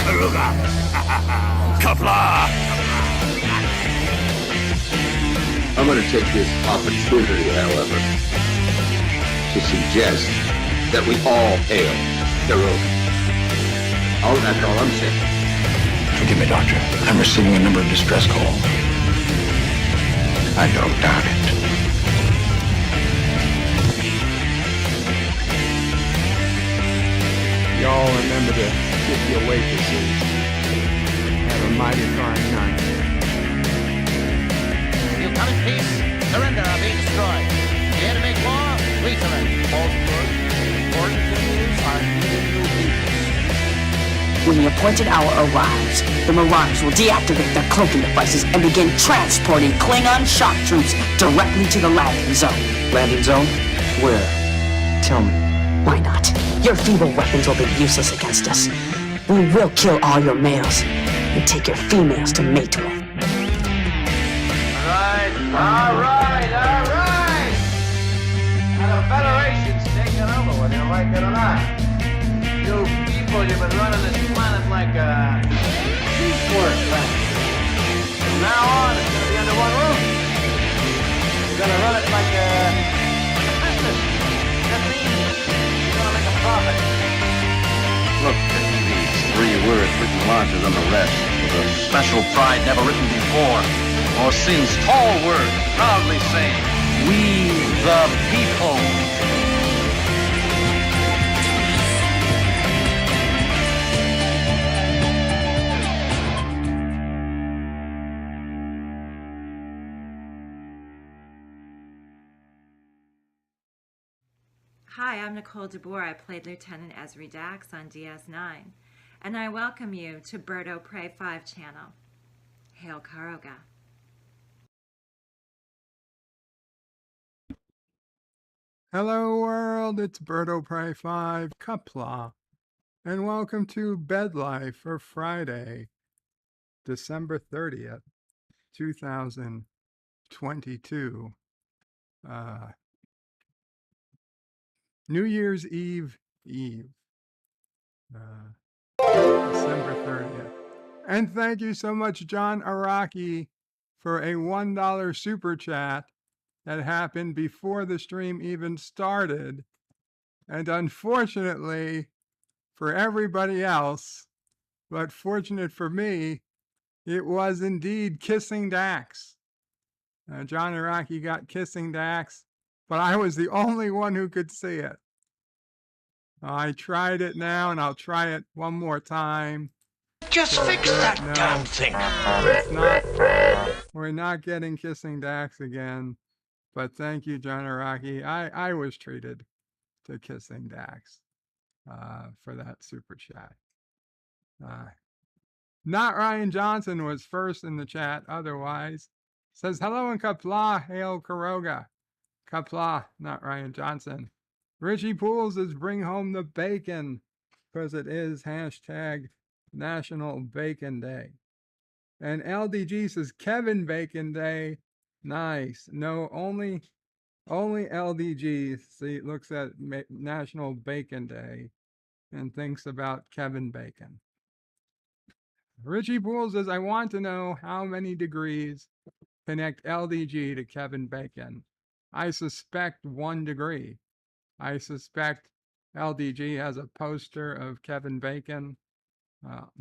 Karuga! Kapla! I'm going to take this opportunity, however, to suggest that we all hail Karuga. Oh, that's all I'm saying. Forgive me, Doctor. I'm receiving a number of distress calls. I don't doubt it. Y'all remember to tip your waitresses. Have a mighty fine night. You come in peace, surrender or be destroyed. Here to make war, we surrender. All good. Important things are needed new people. When the appointed hour arrives, the Marauders will deactivate their cloaking devices and begin transporting Klingon shock troops directly to the landing zone. Landing zone? Where? Tell me. Why not? Your feeble weapons will be useless against us. We will kill all your males and take your females to mate with. All right. Now the Federation's taking over, whether you like it or not. You people, you've been running this planet like a piecework factory. From now on, it's going to be under one roof. You're going to run it like a business. That means you're going to make a profit. Look at these 3 words written larger than the rest, with a special pride never written before, or since. Tall words, proudly saying, "We the people." Hi, I'm Nicole DeBoer. I played Lieutenant Ezri Dax on DS9, and I welcome you to Birdo Prey 5 channel. Hail Karoga. Hello world, it's Birdo Prey 5, Kapla, and welcome to Bed Life for Friday, December 30th, 2022. New Year's Eve, December 30th. And thank you so much, John Araki, for a $1 super chat that happened before the stream even started. And unfortunately for everybody else, but fortunate for me, it was indeed Kissing Dax. John Araki got Kissing Dax, but I was the only one who could see it. I tried it now, and I'll try it one more time. Just fix that damn thing. We're not getting Kissing Dax again, but thank you, John Araki. I was treated to Kissing Dax for that super chat. Not Ryan Johnson was first in the chat otherwise. Says, hello in Kapla, hail Karoga. Kapla, not Ryan Johnson. Richie Pools is bring home the bacon, because it is hashtag National Bacon Day. And LDG says Kevin Bacon Day. Nice. No, only LDG looks at National Bacon Day and thinks about Kevin Bacon. Richie Poole says, I want to know how many degrees connect LDG to Kevin Bacon. I suspect 1 degree. I suspect LDG has a poster of Kevin Bacon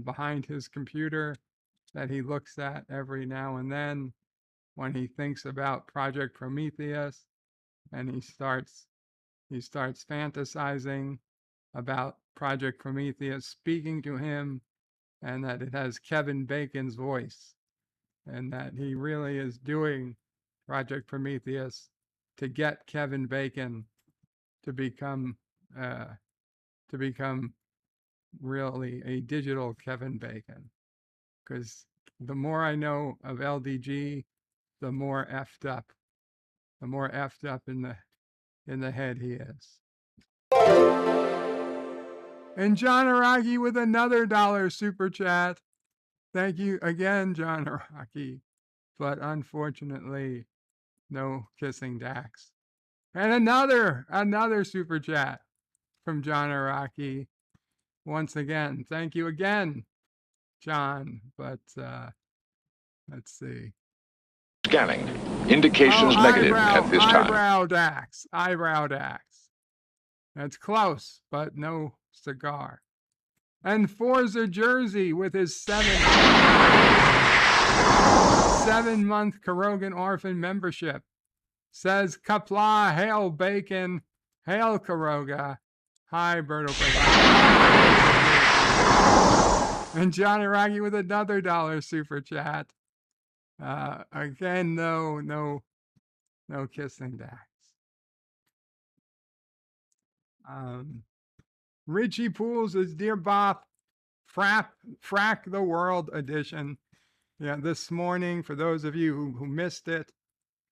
behind his computer that he looks at every now and then when he thinks about Project Prometheus, and he starts fantasizing about Project Prometheus speaking to him, and that it has Kevin Bacon's voice, and that he really is doing Project Prometheus to get Kevin Bacon to become really a digital Kevin Bacon. Because the more I know of LDG, the more effed up in the head he is. And John Araki with another $1 super chat. Thank you again, John Araki. But unfortunately, no Kissing Dax. And another super chat from John Araki. Once again, thank you again, John, but let's see. Scanning. Indications negative at this time. Eyebrow Dax. That's close, but no cigar. And Forza Jersey with his 7-month Karogan Orphan membership says, Kapla, hail bacon, hail Karoga. Hi, Berto. And John Araki with another $1 super chat. Again, no kissing Dax. Richie Pools is Dear Bob, Frack the World edition. Yeah, this morning, for those of you who missed it,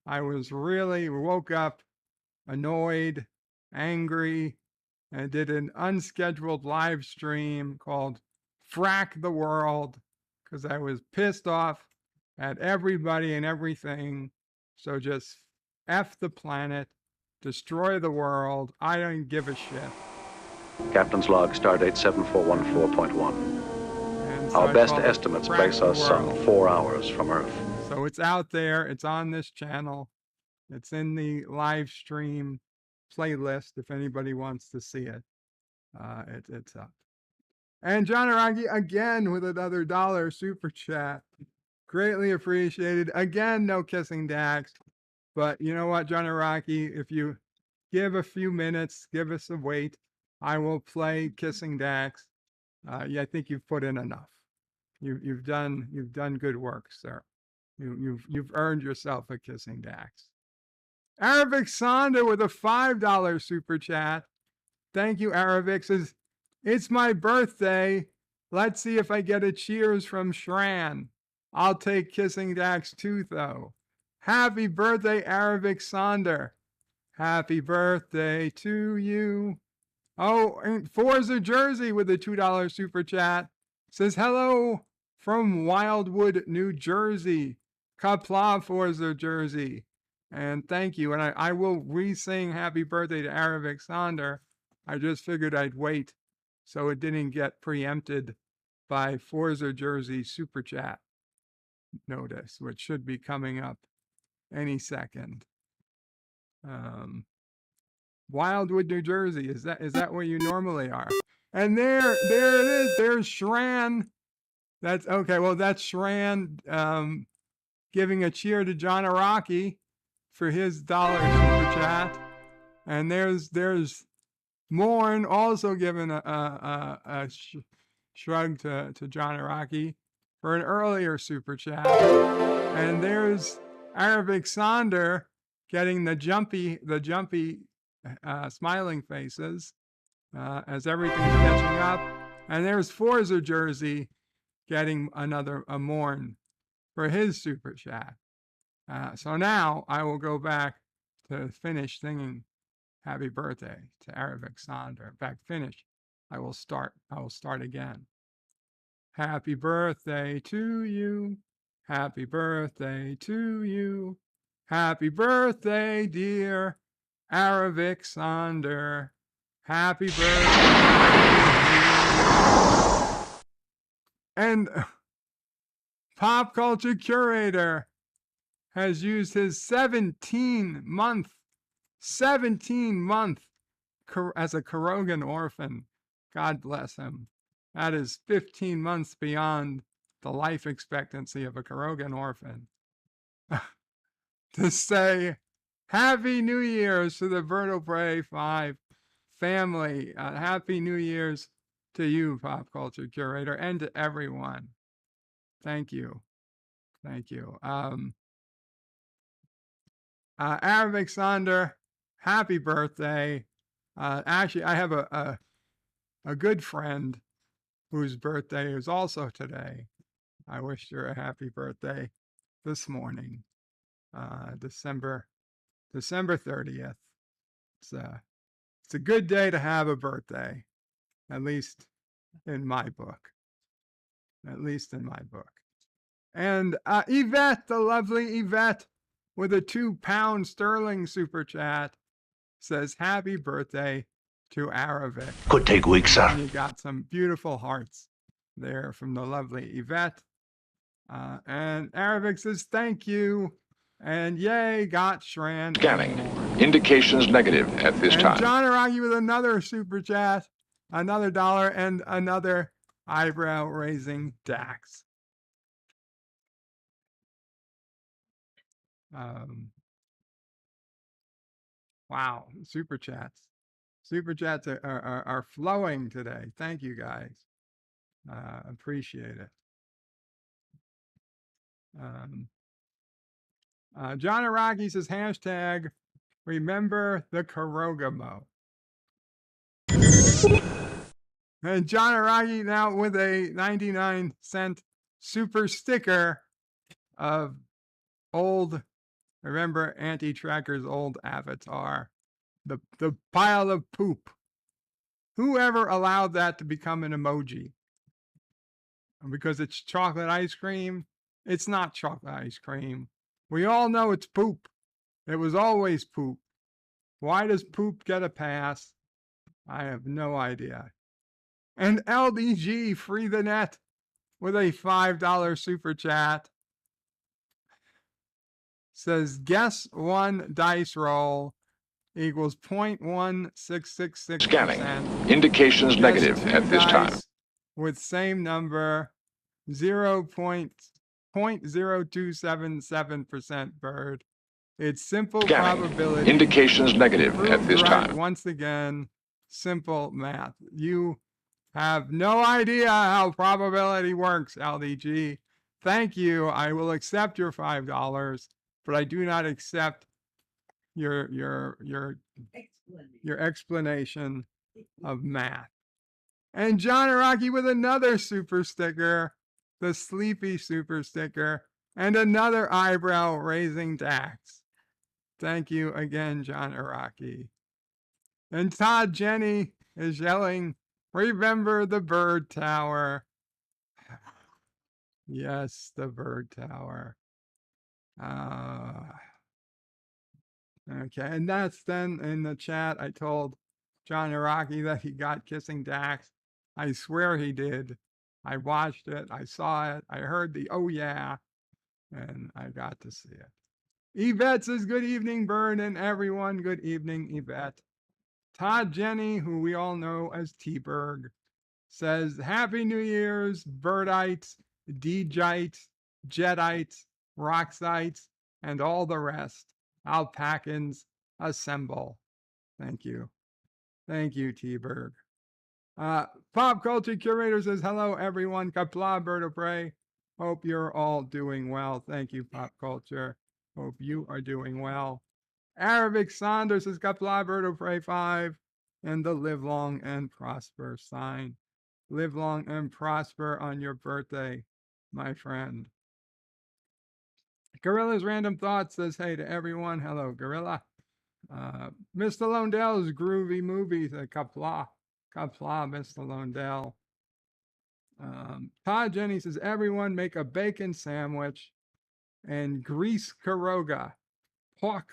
I was really woke up annoyed, angry, and did an unscheduled live stream called Frack the World because I was pissed off at everybody and everything. So just F the planet, destroy the world. I don't give a shit. Captain's log, stardate 7414.1. So Our I best called it estimates Frack place the us some World. 4 hours from Earth. So it's out there. It's on this channel. It's in the live stream playlist if anybody wants to see it. It's up. And John Araki again with another $1 super chat. Greatly appreciated. Again, no kissing Dax. But you know what, John Araki, if you give a few minutes, give us a wait, I will play Kissing Dax. Yeah, I think you've put in enough. You've done good work, sir. You've earned yourself a Kissing Dax. Aravic Sonda with a $5 super chat. Thank you, Aravic. Says, it's my birthday. Let's see if I get a cheers from Shran. I'll take Kissing Dax too, though. Happy birthday, Aravic Sonder. Happy birthday to you. Oh, and Forza Jersey with a $2 super chat. Says, hello from Wildwood, New Jersey. Kapla, Forza Jersey. And thank you. And I will re-sing happy birthday to Aravic Sonder. I just figured I'd wait so it didn't get preempted by Forza Jersey super chat notice, which should be coming up any second. Wildwood, New Jersey. Is that where you normally are? And there it is. There's Shran. That's okay. Well, that's Shran giving a cheer to John Araki for his $1 super chat. And there's Morn also giving a shrug to John Araki for an earlier super chat. And there's Aravic Sonder getting the jumpy smiling faces as everything's catching up. And there's Forza Jersey getting a Morn for his super chat. So now I will go back to finish singing happy birthday to Aravic Sonder. In fact, finish. I will start again. Happy birthday to you. Happy birthday to you. Happy birthday, dear Aravic Sonder. Happy birthday. And Pop Culture Curator has used his 17-month as a Karogan orphan. God bless him. That is 15 months beyond the life expectancy of a Karogan orphan. To say Happy New Year's to the Vertebrae 5 family. Happy New Year's to you, Pop Culture Curator, and to everyone. Thank you. Thank you. Aravic Sonder, happy birthday. Actually, I have a good friend whose birthday is also today. I wished her a happy birthday this morning, December 30th. It's a good day to have a birthday, at least in my book. And Yvette, the lovely Yvette, with a £2 sterling super chat, says happy birthday to Aravic. Could take weeks, sir. And you got some beautiful hearts there from the lovely Yvette. And Arabic says thank you. And yay, got Shran. Scanning. Indications negative at this and time. John Araki with another super chat, another dollar, and another eyebrow raising Dax. Wow, super chats. Super chats are flowing today. Thank you guys. Appreciate it. John Araki says hashtag remember the Karogamo. And John Araki now with a 99-cent super sticker of old, remember Anti-Tracker's old avatar, the pile of poop. Whoever allowed that to become an emoji? Because it's chocolate ice cream, it's not chocolate ice cream. We all know it's poop. It was always poop. Why does poop get a pass? I have no idea. And LDG Free the Net with a $5 super chat says guess one dice roll equals 0.1666%. Scanning. Indications negative at this time. With same number 0.0277% bird. It's simple Scanning. probability. Indications negative at this right time. once again, simple math. You have no idea how probability works, LDG. Thank you. I will accept your $5, but I do not accept your explanation of math. And John Araki with another super sticker, the sleepy super sticker, and another eyebrow raising Dax. Thank you again, John Araki. And Todd Jenny is yelling, remember the bird tower. Yes, the bird tower. Okay, and that's then in the chat. I told John Araki that he got Kissing Dax. I swear he did. I watched it. I saw it. I heard the oh yeah, and I got to see it. Yvette says, good evening, Bird, and everyone. Good evening, Yvette. Todd Jenny, who we all know as T-Berg, says, Happy New Year's, Birdites, Deejites, Jedites, Roxites, and all the rest. Alpacans, assemble. Thank you. Thank you, T-Berg. Pop Culture Curator says, hello, everyone. Kapla, Bird of Prey. Hope you're all doing well. Thank you, Pop Culture. Hope you are doing well. Arabic Saunders says, Kapla, Bird of Prey 5. And the live long and prosper sign. Live long and prosper on your birthday, my friend. Gorilla's Random Thoughts says, hey to everyone. Hello, Gorilla. Mr. Londell's Groovy Movies at Kapla. Kapla, Mr. Londell. Todd Jenny says, everyone make a bacon sandwich and grease Karoga. Pork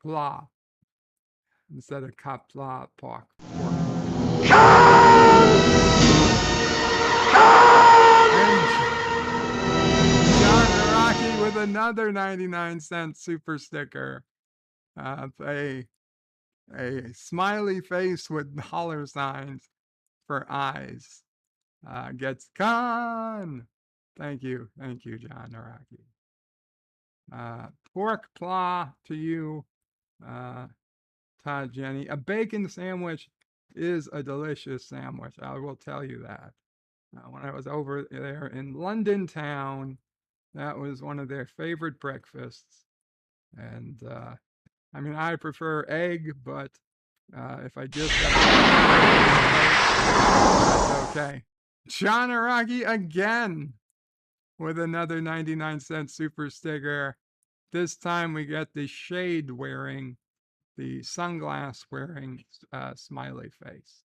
pla. Instead of Kapla, pork. With another 99-cent super sticker, a smiley face with dollar signs for eyes, gets gone. Thank you, John Araki. Pork pla to you, Todd Jenny. A bacon sandwich is a delicious sandwich. I will tell you that. When I was over there in London town, that was one of their favorite breakfasts. And I mean, I prefer egg, but if I just that's okay. John Araki again with another 99-cent super sticker. This time we get the shade wearing, the sunglass wearing smiley face.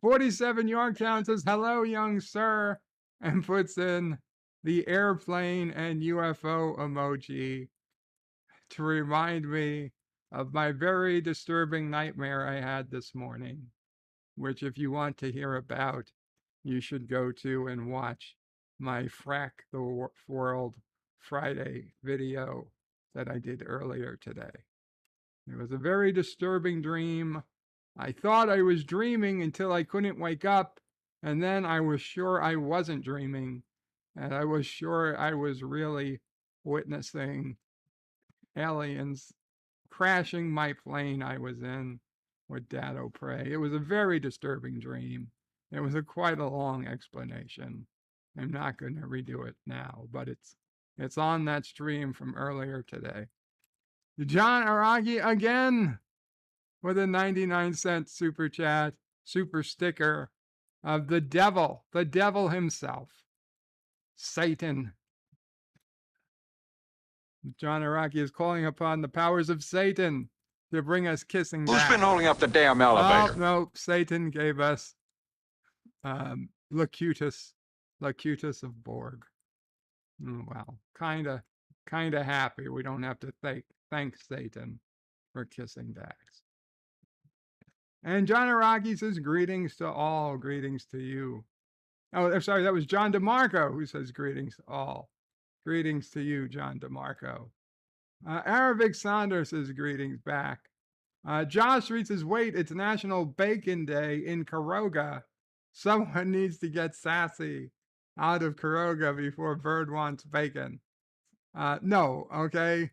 47 Yorktown says, hello, young sir, and puts in the airplane and UFO emoji to remind me of my very disturbing nightmare I had this morning. which if you want to hear about, you should go to and watch my Frack the World Friday video that I did earlier today. It was a very disturbing dream. I thought I was dreaming until I couldn't wake up, and then I was sure I wasn't dreaming, and I was sure I was really witnessing aliens crashing my plane I was in with Dad O'Prey. It was a very disturbing dream. It was quite a long explanation. I'm not going to redo it now, but it's on that stream from earlier today. John Aragi again with a 99-cent super chat, super sticker of the devil himself, Satan. John Araki is calling upon the powers of Satan to bring us kissing back. Who's been holding up the damn elevator? Oh, no, Satan gave us Locutus of Borg. Well, kind of happy we don't have to thank Satan for kissing Dax. And John Araki says, greetings to all, greetings to you. Oh, I'm sorry, that was John DeMarco who says greetings to all. Greetings to you, John DeMarco. Aravic Saunders says greetings back. Josh Reed says, wait, it's National Bacon Day in Caroga. Someone needs to get sassy out of Caroga before Bird wants bacon. No, okay?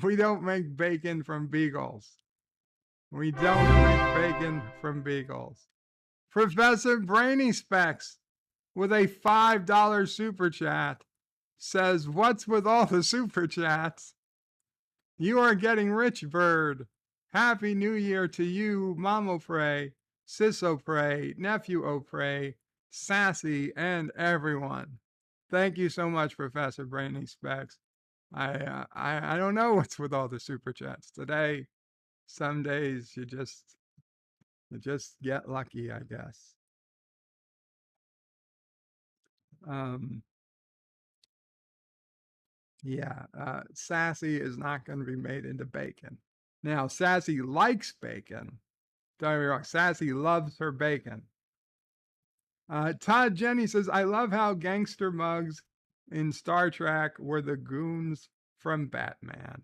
We don't make bacon from beagles. We don't make bacon from beagles. Professor Brainy Specs with a $5 super chat says, what's with all the super chats? You are getting rich, Bird. Happy New Year to you, Mom O'Prey, Sis O'Prey, Nephew O'Prey, Sassy, and everyone. Thank you so much, Professor Brainy Specs. I don't know what's with all the super chats today. Some days you just get lucky, I guess. Sassy is not going to be made into bacon. Now, Sassy likes bacon. Don't get me wrong, Sassy loves her bacon. Todd Jenny says, I love how gangster mugs in Star Trek were the goons from Batman.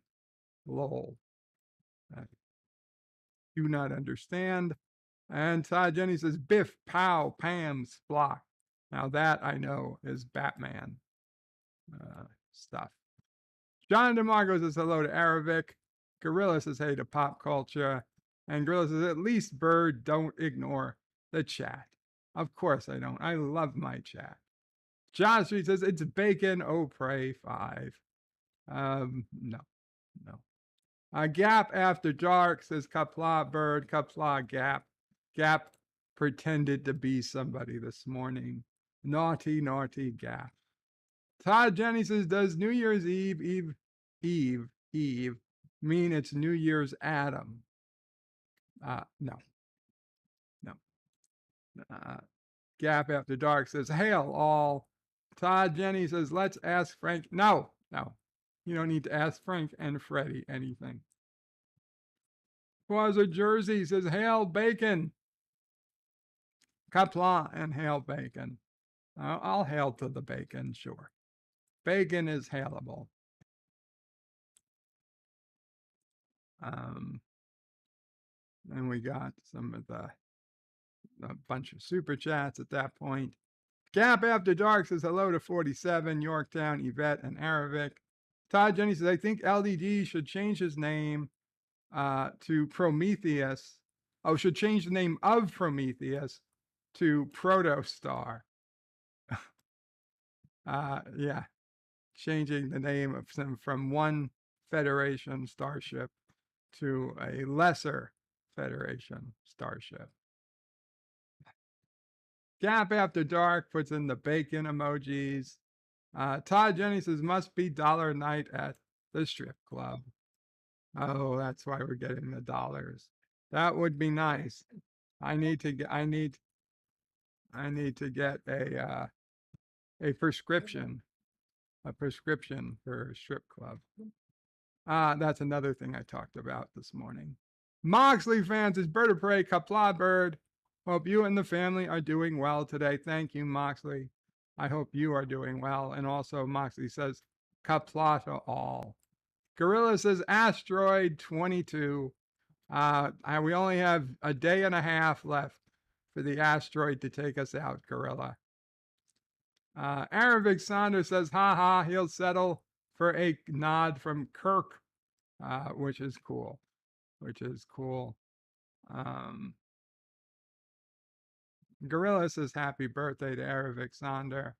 Lol. Do not understand. And Todd Jenny says, Biff, Pow, Pam, Splock. Now that I know is Batman stuff. John DeMarco says hello to Aravic. Gorilla says hey to Pop Culture. And Gorilla says, at least Bird, don't ignore the chat. Of course I don't. I love my chat. John Street says, it's bacon, oh pray 5. No. Gap After Dark says, Kapla Bird, Kapla Gap. Gap pretended to be somebody this morning. Naughty Gap. Todd Jenny says, does New Year's Eve mean it's New Year's Adam? No. Gap After Dark says, hail all. Todd Jenny says, let's ask Frank. No. You don't need to ask Frank and Freddie anything. Quasar Jersey says, hail bacon. Kapla and hail bacon. I'll hail to the bacon, sure. Bacon is hailable. And we got some of a bunch of super chats at that point. Gap After Dark says hello to 47, Yorktown, Yvette, and Aravic. Todd Jenny says, I think LDD should change his name to Prometheus. Oh, should change the name of Prometheus to Protostar. Yeah. Changing the name of them from one Federation starship to a lesser Federation starship. Gap After Dark puts in the bacon emojis. Todd Jenny says, must be dollar night at the strip club. Oh, that's why we're getting the dollars. That would be nice. I need to get a prescription. A prescription for a strip club. That's another thing I talked about this morning. Moxley fans is Bird of Prey, Kapla Bird. Hope you and the family are doing well today. Thank you, Moxley. I hope you are doing well. And also, Moxley says, Kapla to all. Gorilla says, Asteroid 22. We only have a day and a half left for the asteroid to take us out, Gorilla. Arabic Saunders says, haha, he'll settle for a nod from Kirk, which is cool. Gorilla says, happy birthday to Arabic Sander.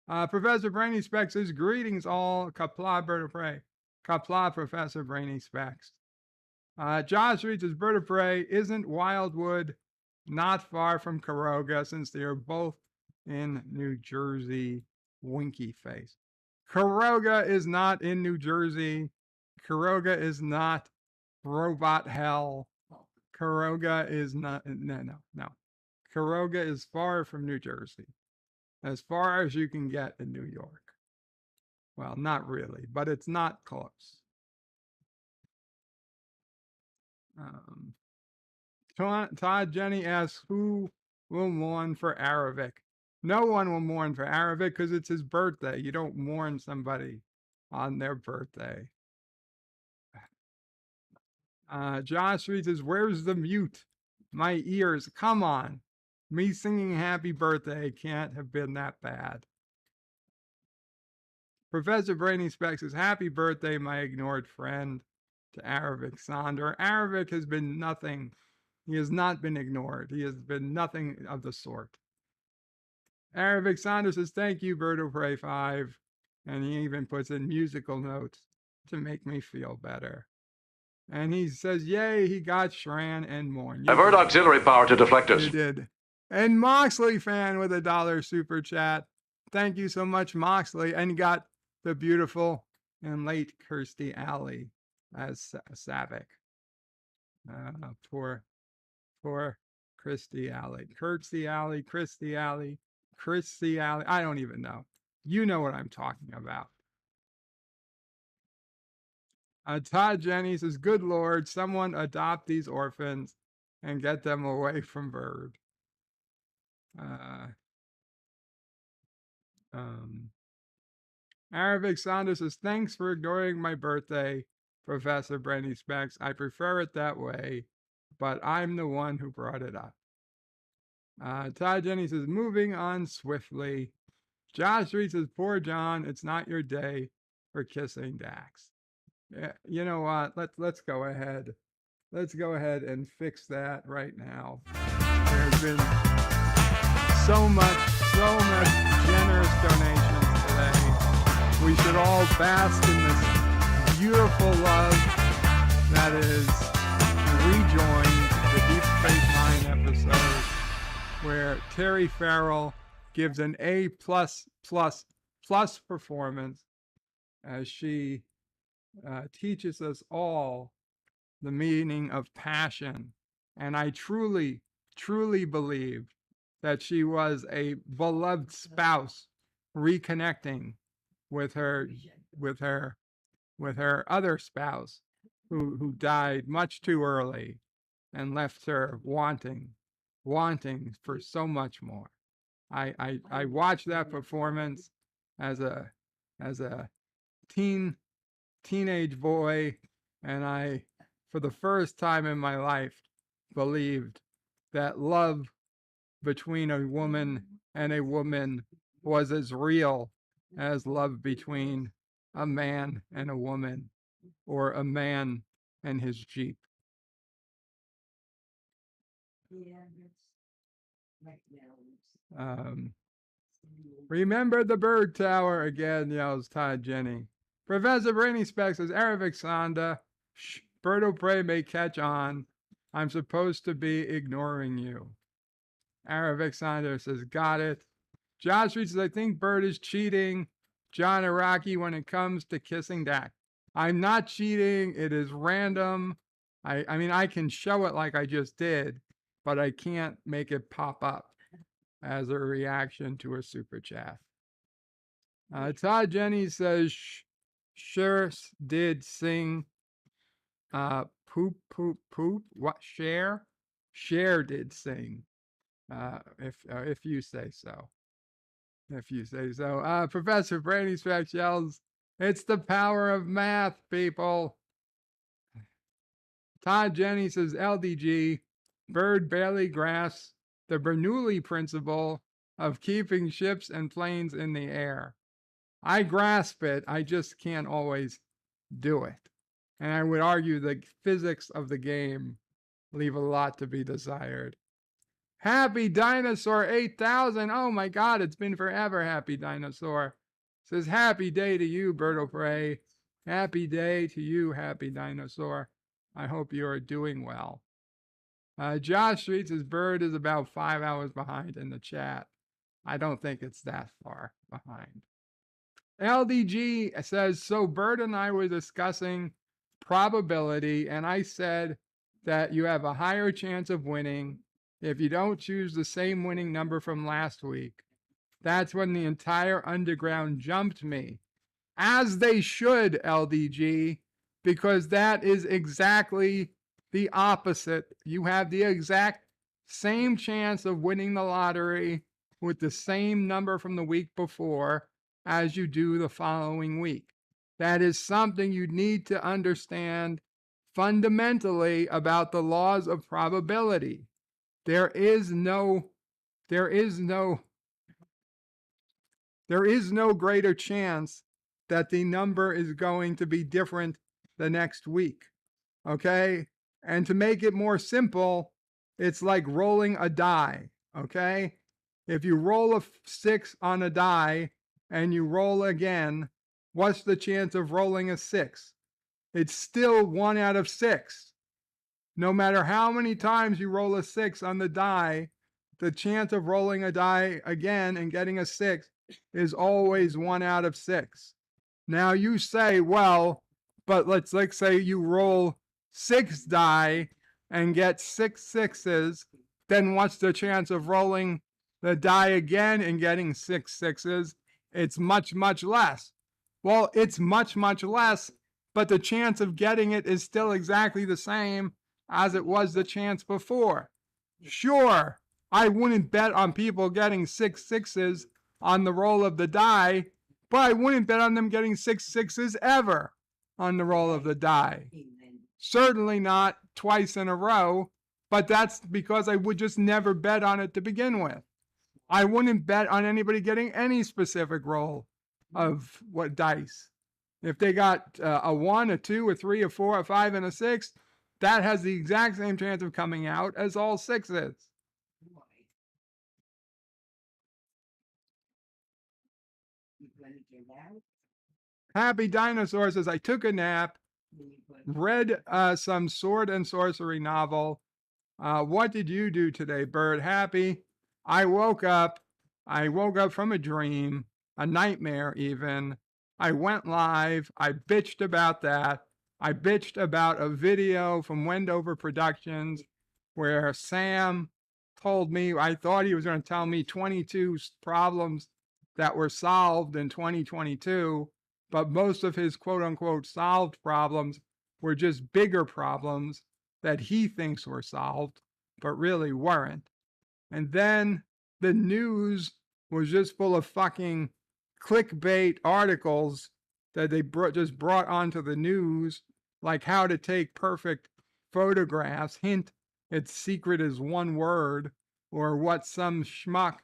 Professor Brainy Specs says, greetings all. Kapla, bird of prey. Kapla, Professor Brainy Specs. Josh reads his bird of prey isn't Wildwood not far from Caroga since they are both in New Jersey. Winky face. Caroga is not in New Jersey. Caroga is not robot hell. Caroga is not, no. Caroga is far from New Jersey, as far as you can get in New York. Well, not really, but it's not close. Todd Jenny asks, who will mourn for Aravic? No one will mourn for Aravic because it's his birthday. You don't mourn somebody on their birthday. Josh reads says, where's the mute? My ears, come on. Me singing happy birthday can't have been that bad. Professor Brainy Specs says, happy birthday, my ignored friend, to Aravic Sonder. Aravic has been nothing. He has not been ignored. He has been nothing of the sort. Aravic Sonder says, thank you, Birdo Prey 5. And he even puts in musical notes to make me feel better. And he says, yay, he got Shran and Morn. Divert auxiliary power to deflectors. You did. And Moxley fan with $1 super chat. Thank you so much, Moxley. And got the beautiful and late Kirstie Alley as Savick. Poor Kirstie Alley. Kirstie Alley. I don't even know. You know what I'm talking about. Todd Jenny says, good Lord, someone adopt these orphans and get them away from Bird. Arabic Saunders says, thanks for ignoring my birthday, Professor Brandy Specs. I prefer it that way, but I'm the one who brought it up. Todd Jenny says, moving on swiftly. Josh Reed says, poor John, it's not your day for kissing Dax. Yeah, you know what? Let's go ahead. Let's go ahead and fix that right now. There's been so much generous donations today. We should all bask in this beautiful love that is rejoined the Deep Space Nine episode where Terry Farrell gives an A++ performance as she teaches us all the meaning of passion. And I truly believe that she was a beloved spouse reconnecting with her other spouse who died much too early and left her wanting for so much more. I watched that performance as a teenage boy, and I, for the first time in my life, believed that love between a woman and a woman was as real as love between a man and a woman, or a man and his Jeep. Remember the bird tower again, yells Todd Jenny. Professor Brainy Specs says, Aravic Sonda, Birdo Prey may catch on. I'm supposed to be ignoring you. Aravic Sonda says, got it. Josh Reed says, I think Bird is cheating John Araki when it comes to kissing Dak. I'm not cheating. It is random. I mean, I can show it like I just did, but I can't make it pop up as a reaction to a super chat. Todd Jenny says, sure did sing poop. What? Cher did sing if you say so. If you say so. Professor Brady Specs yells, "It's the power of math, people." Todd Jenny says, "LDG, Bird barely grasps the Bernoulli principle of keeping ships and planes in the air. I grasp it, I just can't always do it. And I would argue the physics of the game leave a lot to be desired." Happy Dinosaur 8000. Oh my God, it's been forever, Happy Dinosaur. Says, "Happy day to you, Bird of Prey. Happy day to you, Happy Dinosaur. I hope you are doing well." Josh Street says, "Bird is about 5 hours behind in the chat." I don't think it's that far behind. LDG says, "So Bird and I were discussing probability, and I said that you have a higher chance of winning if you don't choose the same winning number from last week. That's when the entire underground jumped me." As they should, LDG, because that is exactly the opposite. You have the exact same chance of winning the lottery with the same number from the week before as you do the following week. That is something you need to understand fundamentally about the laws of probability. There is no greater chance that the number is going to be different the next week. Okay? And to make it more simple, it's like rolling a die. Okay? If you roll a 6 on a die and you roll again, what's the chance of rolling a 6? It's still 1 out of 6. No matter how many times you roll a 6 on the die, the chance of rolling a die again and getting a 6 is always 1 out of 6. Now you say, well, but let's say you roll 6 die and get 6 sixes, then what's the chance of rolling the die again and getting 6 sixes? It's much, much less. Well, it's much, much less, but the chance of getting it is still exactly the same as it was the chance before. Sure, I wouldn't bet on people getting 6 sixes on the roll of the die, but I wouldn't bet on them getting 6 sixes ever on the roll of the die. Certainly not twice in a row, but that's because I would just never bet on it to begin with. I wouldn't bet on anybody getting any specific roll of what dice. If they got a 1, a 2, a 3, a 4, a 5, and a 6, that has the exact same chance of coming out as all 6s. Happy Dinosaur says, "I took a nap, read some sword and sorcery novel. What did you do today, Bird?" Happy, I woke up from a dream, a nightmare even. I went live. I bitched about that. I bitched about a video from Wendover Productions where Sam told me, I thought he was going to tell me 22 problems that were solved in 2022, but most of his quote unquote solved problems were just bigger problems that he thinks were solved, but really weren't. And then the news was just full of fucking clickbait articles that they just brought onto the news, like how to take perfect photographs. Hint, its secret is 1 word, or what some schmuck,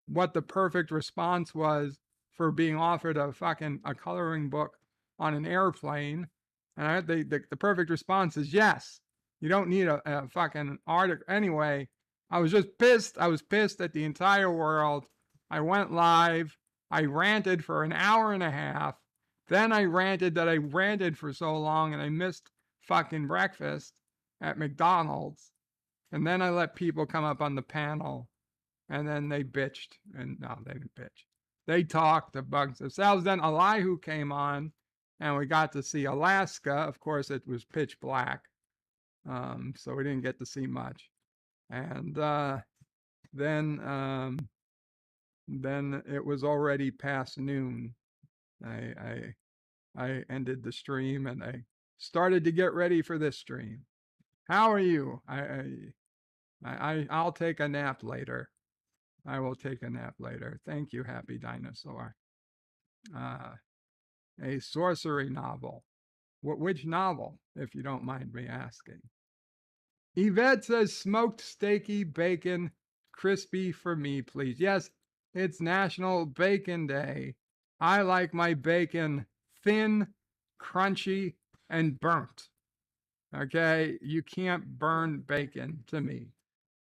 what the perfect response was for being offered a coloring book on an airplane. And the perfect response is yes. You don't need a fucking article. Anyway, I was just pissed. I was pissed at the entire world. I went live. I ranted for an hour and a half. Then I ranted that I ranted for so long and I missed fucking breakfast at McDonald's. And then I let people come up on the panel and then they bitched. And no, they didn't bitch. They talked amongst themselves. Then Elihu came on and we got to see Alaska. Of course, it was pitch black. So we didn't get to see much. And then it was already past noon. I ended the stream and I started to get ready for this stream. How are you? I'll take a nap later. I will take a nap later. Thank you, Happy Dinosaur. A sorcery novel. Which novel, if you don't mind me asking? Yvette says smoked steaky bacon, crispy for me, please. Yes, it's National Bacon Day. I like my bacon thin, crunchy, and burnt. Okay, you can't burn bacon to me.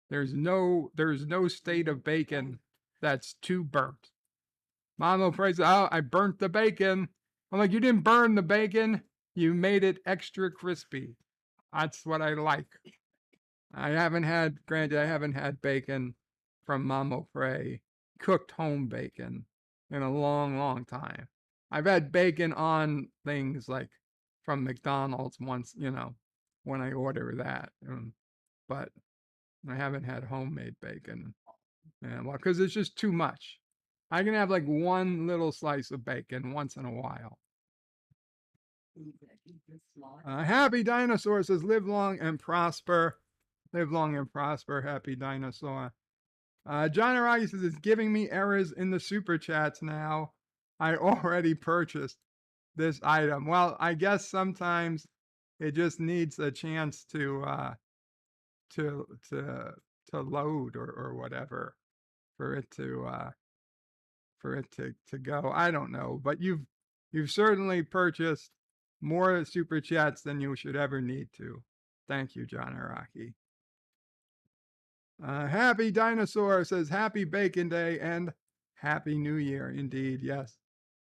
There's no state of bacon that's too burnt. Mama prays, oh, I burnt the bacon. I'm like, you didn't burn the bacon, you made it extra crispy. That's what I like. I haven't had bacon from Mama Pray, cooked home bacon, in a long, long time. I've had bacon on things like from McDonald's once, when I order that. But I haven't had homemade bacon. Yeah, well, because it's just too much. I can have like one little slice of bacon once in a while. Happy Dinosaur says, live long and prosper. Live long and prosper, Happy Dinosaur. John Araki says, it's giving me errors in the super chats now. I already purchased this item. Well, I guess sometimes it just needs a chance to load or whatever for it to go. I don't know, but you've certainly purchased more super chats than you should ever need to. Thank you, John Araki. Happy Dinosaur says Happy Bacon Day and Happy New Year. Indeed, yes.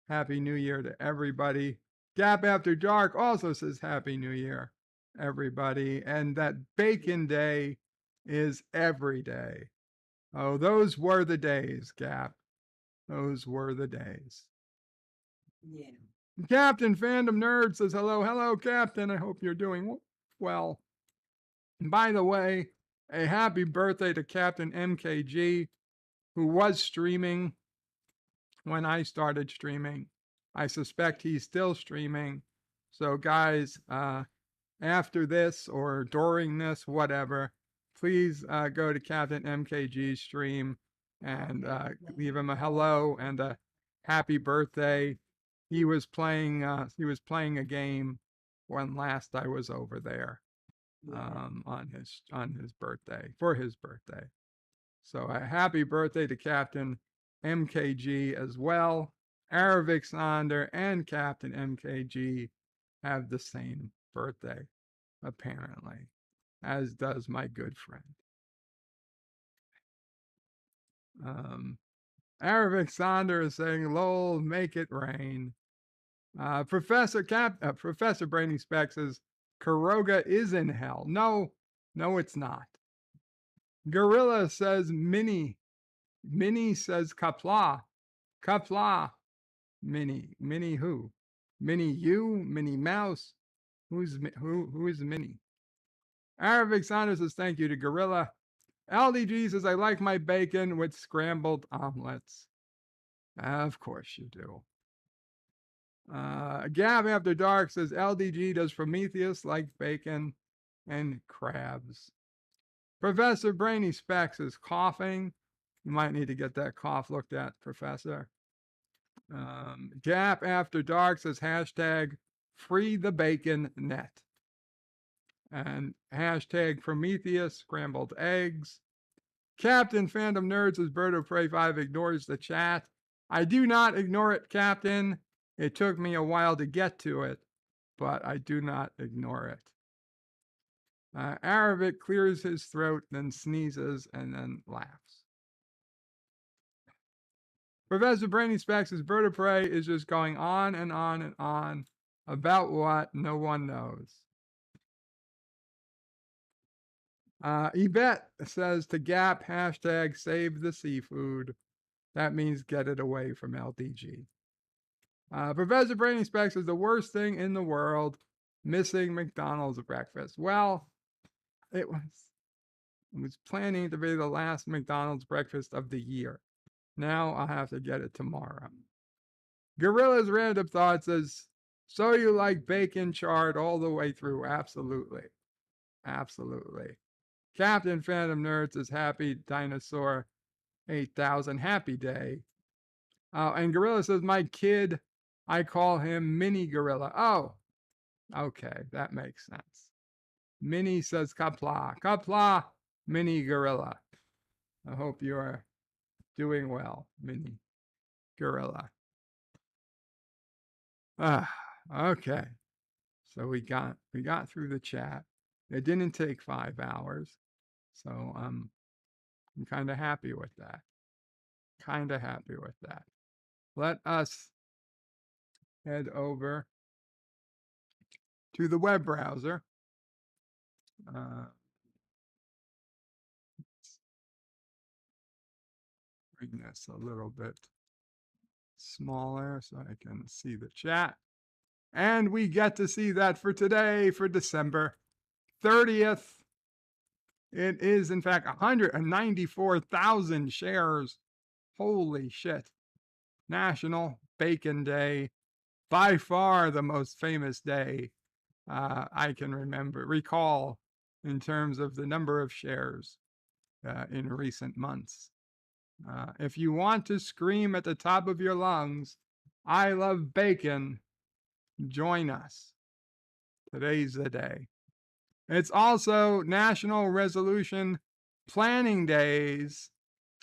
Happy New Year to everybody. Gap After Dark also says Happy New Year, everybody. And that Bacon Day is every day. Oh, those were the days, Gap. Those were the days. Yeah. Captain Fandom Nerd says, hello, Captain. I hope you're doing well. And by the way, a happy birthday to Captain MKG, who was streaming when I started streaming. I suspect he's still streaming. So guys, after this or during this, whatever, please go to Captain MKG's stream and leave him a hello and a happy birthday. He was playing a game when last I was over there on his birthday, for his birthday. So a happy birthday to Captain MKG as well. Aravixander and Captain MKG have the same birthday, apparently, as does my good friend. Aravixander is saying, lol, make it rain. Professor Brainy Speck says, Karoga is in hell. No, it's not. Gorilla says Minnie. Minnie says Kapla. Kapla. Minnie. Minnie who? Minnie you? Minnie Mouse? Who is Minnie? Arabic Saunders says thank you to Gorilla. LDG says I like my bacon with scrambled omelets. Of course you do. Gab After Dark says LDG does Prometheus like bacon and crabs. Professor Brainy Specs is coughing. You might need to get that cough looked at, Professor. Gap After Dark says hashtag free the bacon net. And hashtag Prometheus scrambled eggs. Captain Fandom Nerds says Bird of Prey 5 ignores the chat. I do not ignore it, Captain. It took me a while to get to it, but I do not ignore it. Arabic clears his throat, then sneezes, and then laughs. Professor Brainy Specs' Bird of Prey is just going on and on and on about what no one knows. Yvette says to Gap, hashtag save the seafood. That means get it away from LDG. Professor Brainy Specs is the worst thing in the world, missing McDonald's breakfast. Well, it was planning to be the last McDonald's breakfast of the year. Now I'll have to get it tomorrow. Gorilla's Random Thought says, so you like bacon charred all the way through? Absolutely. Absolutely. Captain Phantom Nerds is happy dinosaur 8000 happy day. And Gorilla says, my kid, I call him Mini Gorilla. Oh, okay, that makes sense. Mini says Kapla. Kapla, Mini Gorilla. I hope you are doing well, Mini Gorilla. Okay. So we got through the chat. It didn't take 5 hours. So I'm kind of happy with that. Kind of happy with that. Let us head over to the web browser. Bring this a little bit smaller so I can see the chat. And we get to see that for today, for December 30th. It is, in fact, 194,000 shares. Holy shit. National Bacon Day. By far the most famous day I can recall in terms of the number of shares in recent months. If you want to scream at the top of your lungs, I love bacon, join us. Today's the day. It's also National Resolution Planning Days.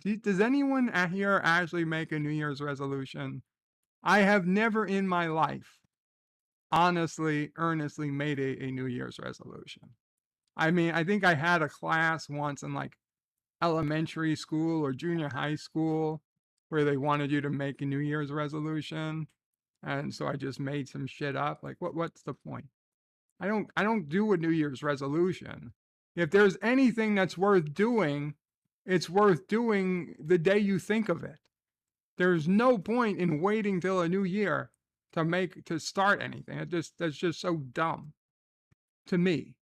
Does anyone here actually make a New Year's resolution? I have never in my life, honestly, earnestly made a New Year's resolution. I mean, I think I had a class once in like elementary school or junior high school where they wanted you to make a New Year's resolution. And so I just made some shit up. Like, what's the point? I don't do a New Year's resolution. If there's anything that's worth doing, it's worth doing the day you think of it. There's no point in waiting till a new year to start anything. That's just so dumb. To me,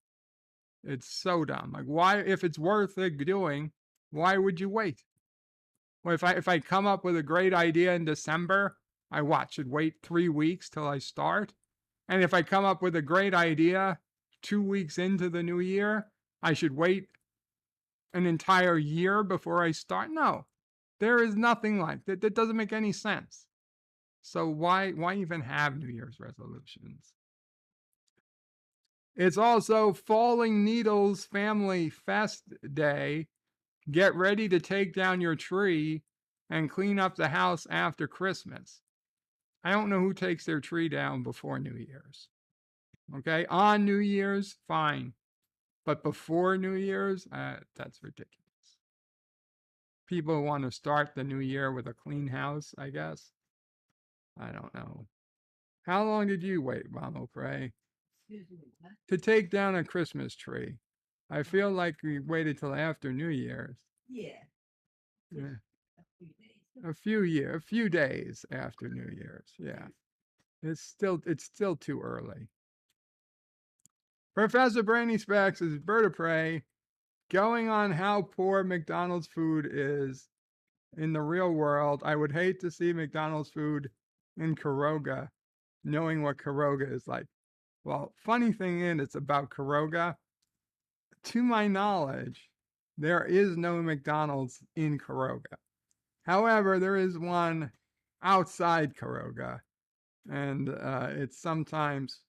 it's so dumb. Like, why, if it's worth it doing, why would you wait? Well, if I come up with a great idea in December, I should wait 3 weeks till I start. And if I come up with a great idea 2 weeks into the new year, I should wait an entire year before I start. No, there is nothing like that. That doesn't make any sense. So why even have New Year's resolutions? It's also Falling Needles Family Fest Day. Get ready to take down your tree and clean up the house after Christmas. I don't know who takes their tree down before New Year's. Okay, on New Year's, fine. But before New Year's, that's ridiculous. People want to start the new year with a clean house, I guess. I don't know. How long did you wait, Mama Pray, to take down a Christmas tree? I feel like we waited till after New Year's. Yeah. A few days after New Year's. Yeah. It's still too early. Professor Brainy Specs is Bird of Prey, going on how poor McDonald's food is in the real world. I would hate to see McDonald's food in Karoga, knowing what Karoga is like. Well, funny thing is, it's about Karoga. To my knowledge, there is no McDonald's in Karoga. However, there is one outside Karoga, and it's sometimes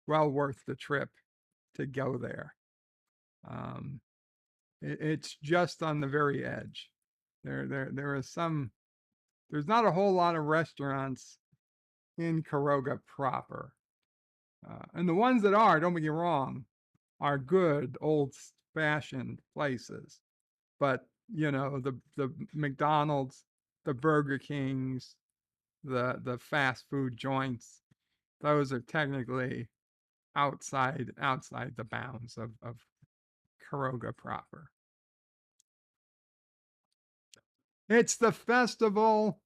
well worth the trip to go there. It's just on the very edge. There is there's not a whole lot of restaurants in Karoga proper. And the ones that are, don't get me wrong, are good old-fashioned places. But, you know, the McDonald's, the Burger Kings, the fast food joints, those are technically outside the bounds of Karoga proper. It's the festival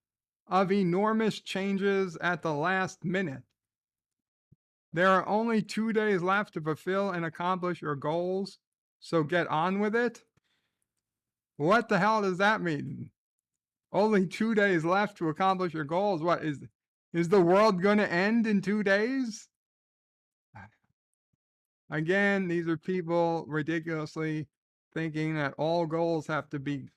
of enormous changes at the last minute. There are only 2 days left to fulfill and accomplish your goals, so get on with it. What the hell does that mean? Only 2 days left to accomplish your goals. What is the world going to end in 2 days? Again, these are people ridiculously thinking that all goals have to be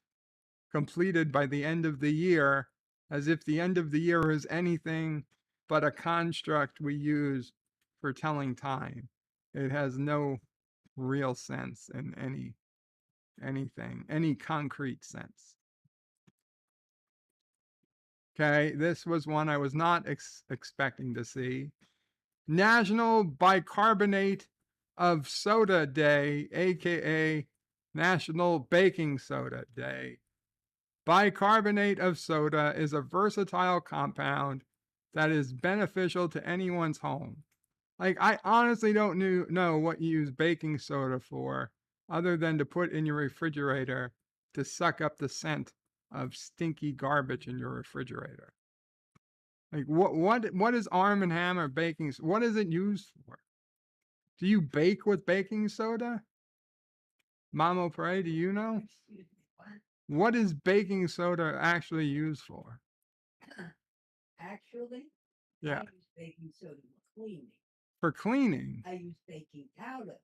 completed by the end of the year, as if the end of the year is anything but a construct we use for telling time. It has no real sense in any concrete sense. Okay, this was one I was not expecting to see. National Bicarbonate of Soda Day, aka National Baking Soda Day. Bicarbonate of soda is a versatile compound that is beneficial to anyone's home. Like, I honestly don't know what you use baking soda for, other than to put in your refrigerator to suck up the scent of stinky garbage in your refrigerator. Like, what is Arm & Hammer baking? What is it used for? Do you bake with baking soda? Mama Pray, do you know? What is baking soda actually used for? Actually, Yeah. I use baking soda for cleaning. For cleaning? I use baking powder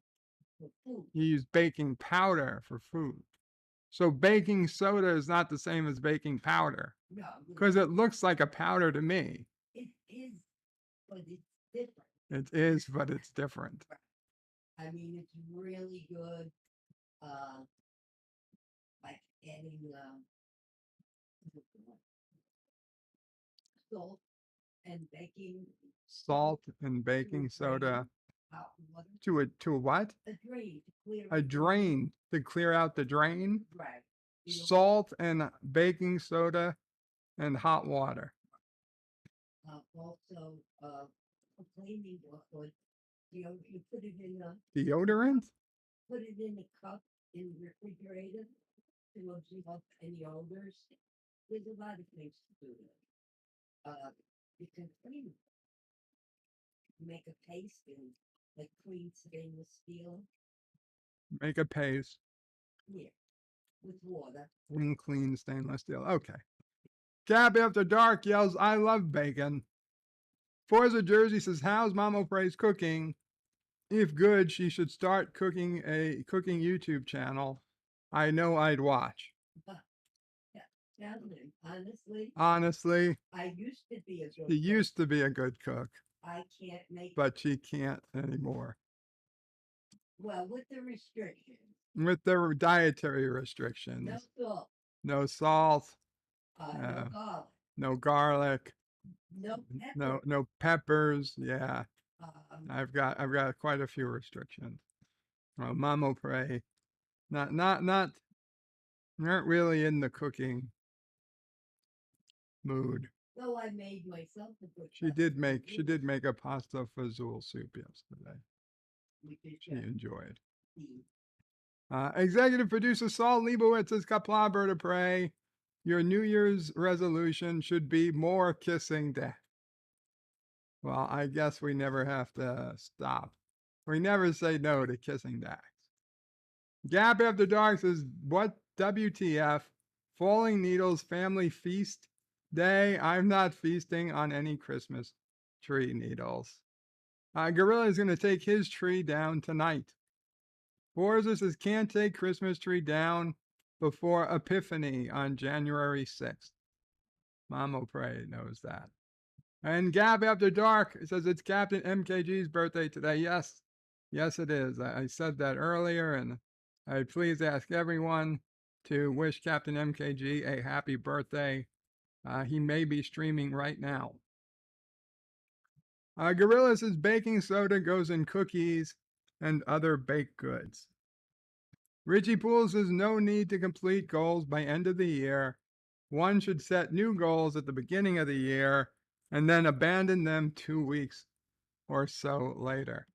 for food. You use baking powder for food. So baking soda is not the same as baking powder. No. Because it looks like a powder to me. It is, but it's different. It is, but it's different. I mean, it's really good. Like adding salt and baking. Salt and baking soda Hot water. to a what? A drain to clear. A drain to clear out the drain. Right. Salt and baking soda and hot water. Also, for cleaning liquid, you put it in a Deodorant? put it in a cup in the refrigerator to absorb any odors. There's a lot of things to do there. You can clean it. Make a paste and like clean stainless steel. Make a paste. Yeah. With water. Clean stainless steel. Okay. Gab After Dark yells, I love bacon. Forza Jersey says, how's Mama Praise cooking? If good, she should start cooking a cooking YouTube channel. I know I'd watch. Honestly, I used to be a good she used to be a good cook. I can't make but she can't anymore. Well, with the restrictions. With the dietary restrictions. No salt. No salt. No garlic. No garlic. No pepper. No peppers. Yeah. I've got quite a few restrictions. Well, Mama Pray, not really in the cooking mood. No, I made myself a good. She did make a pasta fazool soup yesterday. She enjoyed. Executive producer Saul Leibowitz says, Kapla Bird of Prey, your New Year's resolution should be more kissing Dad. Well, I guess we never have to stop. We never say no to kissing Dax. Gap After Dark says, what WTF? Falling Needles Family Feast Day? I'm not feasting on any Christmas tree needles. Gorilla is going to take his tree down tonight. Forza says, can't take Christmas tree down before Epiphany on January 6th. Mama Pray knows that. And Gab After Dark says it's Captain MKG's birthday today. Yes, it is. I said that earlier, and I please ask everyone to wish Captain MKG a happy birthday. He may be streaming right now. Gorilla says baking soda goes in cookies and other baked goods. Richie Poole says no need to complete goals by end of the year. One should set new goals at the beginning of the year and then abandon them 2 weeks or so later.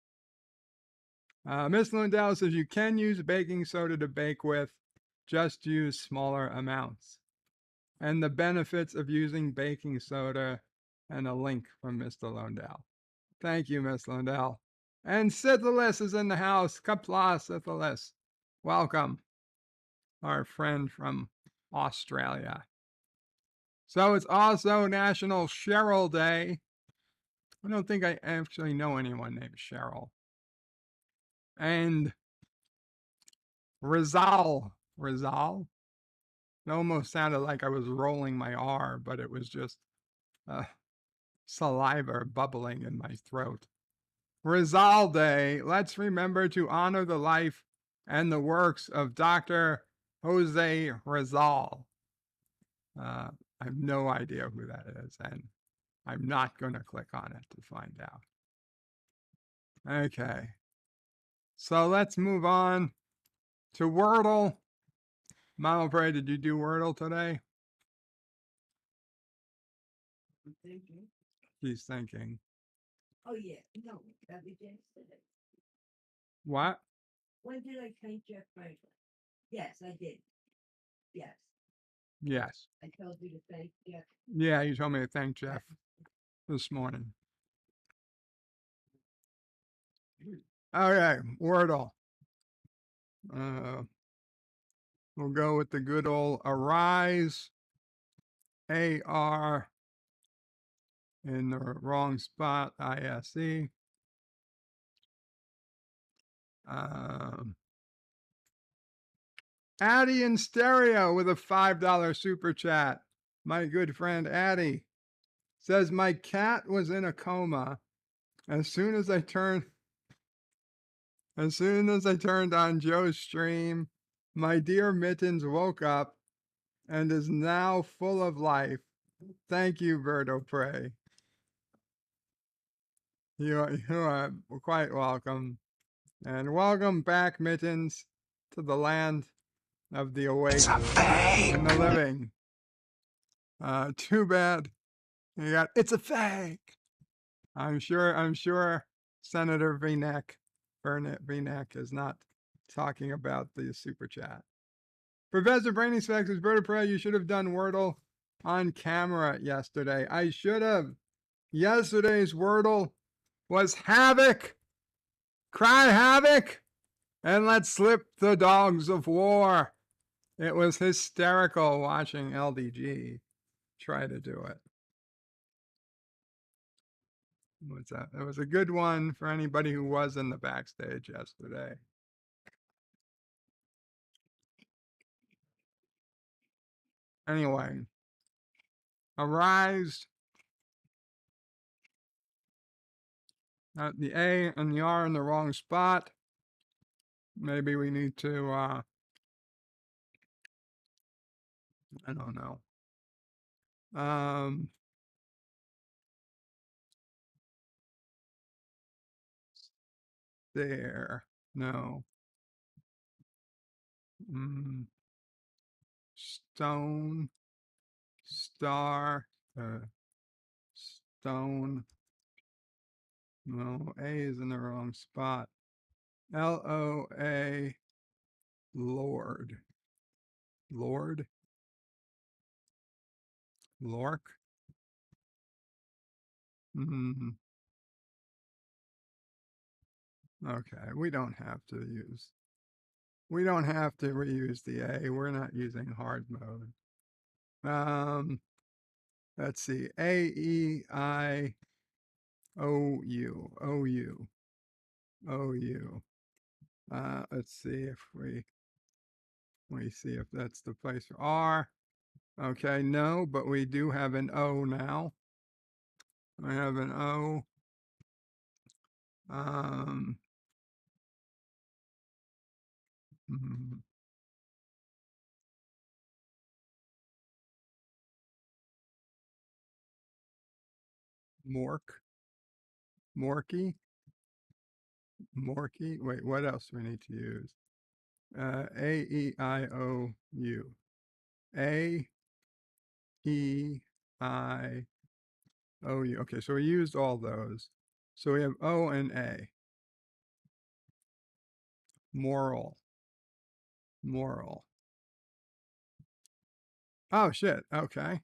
Miss Lindell says you can use baking soda to bake with, just use smaller amounts. And the benefits of using baking soda, and a link from Mr. Lindell. Thank you, Miss Lindell. And Syphilis is in the house. Kapla, Syphilis. Welcome, our friend from Australia. So it's also National Cheryl Day. I don't think I actually know anyone named Cheryl. And Rizal. Rizal? It almost sounded like I was rolling my R, but it was just saliva bubbling in my throat. Rizal Day. Let's remember to honor the life and the works of Dr. Jose Rizal. I have no idea who that is, and I'm not going to click on it to find out. Okay. So let's move on to Wordle. Mama Pray, did you do Wordle today? I'm thinking. She's thinking. Oh yeah, no, that was yesterday. What? When did I thank Jeff Franklin? Yes, I did. Yes, Yes. I told you to thank Jeff. Yeah, you told me to thank Jeff this morning. Okay, Wordle. We'll go with the good old arise. AR in the wrong spot, ISE. Addie in stereo with a $5 super chat. My good friend Addie says, my cat was in a coma. As soon as I turned on Joe's stream, my dear Mittens woke up and is now full of life. Thank you, Berto Prey. You are quite welcome. And welcome back, Mittens, to the land of the awake and the living. Too bad. You got, it's a fake. I'm sure Senator Burnett VNeck is not talking about the super chat. Professor Brainy Specs is Berta Prey. You should have done Wordle on camera yesterday. I should have. Yesterday's Wordle was havoc. Cry havoc. And let's slip the dogs of war. It was hysterical watching LDG try to do it. What's that? It was a good one for anybody who was in the backstage yesterday. Anyway, arise. The A and the R in the wrong spot. Maybe we need to, I don't know. There. No. Stone. Star. Stone. No, A is in the wrong spot. LOA. Lord. Lord. Lork. Okay, we don't have to reuse the A. We're not using hard mode. Let's see. AEIOU. OU. Let's see if we see if that's the place for R. Okay, no, but we do have an O now. I have an O. Morky. Wait, what else do we need to use? AEIOU. AEIOU. Okay, so we used all those. So we have O and A. Moral. Oh, shit. Okay.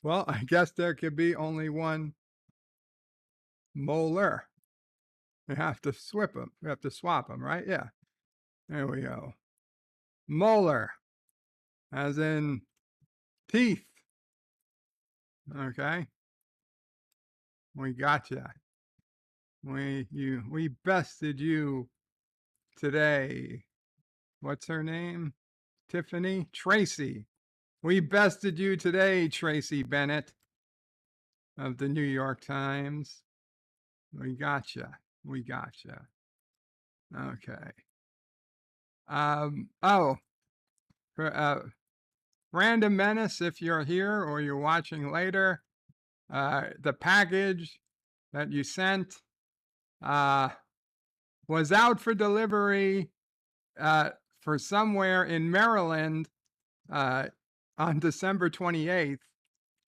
Well, I guess there could be only one molar. We have to swap them. We have to swap them, right? Yeah. There we go. Molar, as in teeth. Okay. We gotcha. We bested you today. what's her name? Tiffany? Tracy. We bested you today, Tracy Bennett of the New York Times. We gotcha. We gotcha. Okay. Oh, Random Menace, if you're here or you're watching later, the package that you sent was out for delivery for somewhere in Maryland on December 28th,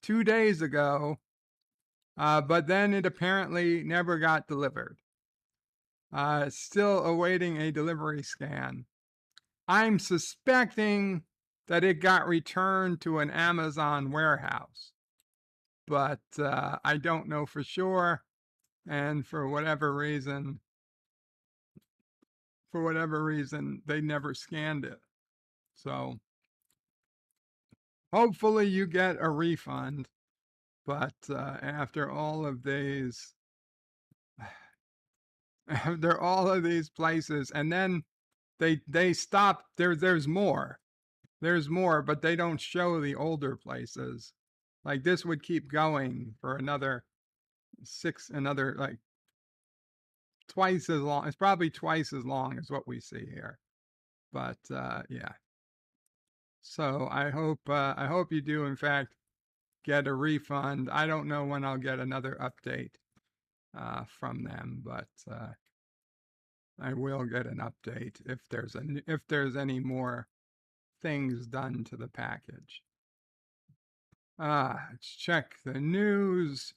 2 days ago, but then it apparently never got delivered. Still awaiting a delivery scan. I'm suspecting that it got returned to an Amazon warehouse, but I don't know for sure. And for whatever reason, they never scanned it. So hopefully you get a refund. But after all of these, places, and then they stop. There's more. There's more, but they don't show the older places. Like this would keep going for another like twice as long. It's probably twice as long as what we see here. But yeah. So I hope you do in fact get a refund. I don't know when I'll get another update from them, but I will get an update if there's any more things done to the package. Let's check the news,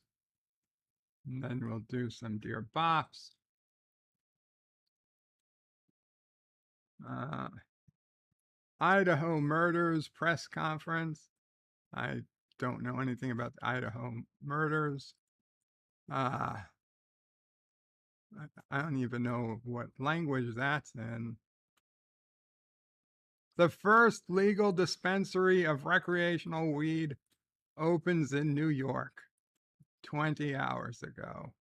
and then we'll do some Dear Bops. Idaho murders press conference. I don't know anything about the Idaho murders. I don't even know what language that's in. The first legal dispensary of recreational weed opens in New York 20 hours ago.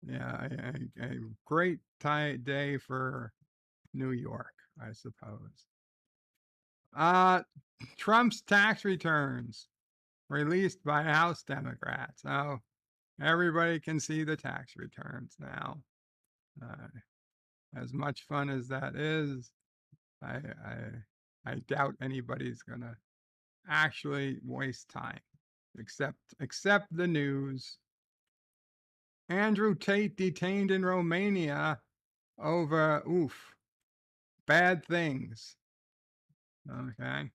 Yeah, a great day for New York, I suppose. Trump's tax returns released by House Democrats. Oh, everybody can see the tax returns now. As much fun as that is, I doubt anybody's gonna actually waste time, except the news. Andrew Tate detained in Romania over bad things. Okay.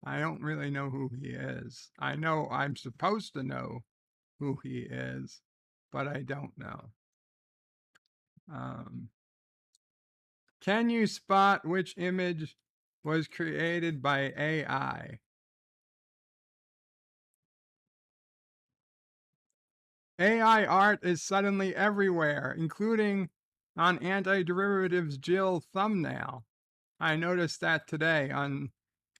I don't really know who he is. I know I'm supposed to know who he is, but I don't know. Can you spot which image was created by AI? AI art is suddenly everywhere, including on Anti-Derivatives Jill thumbnail. I noticed that today on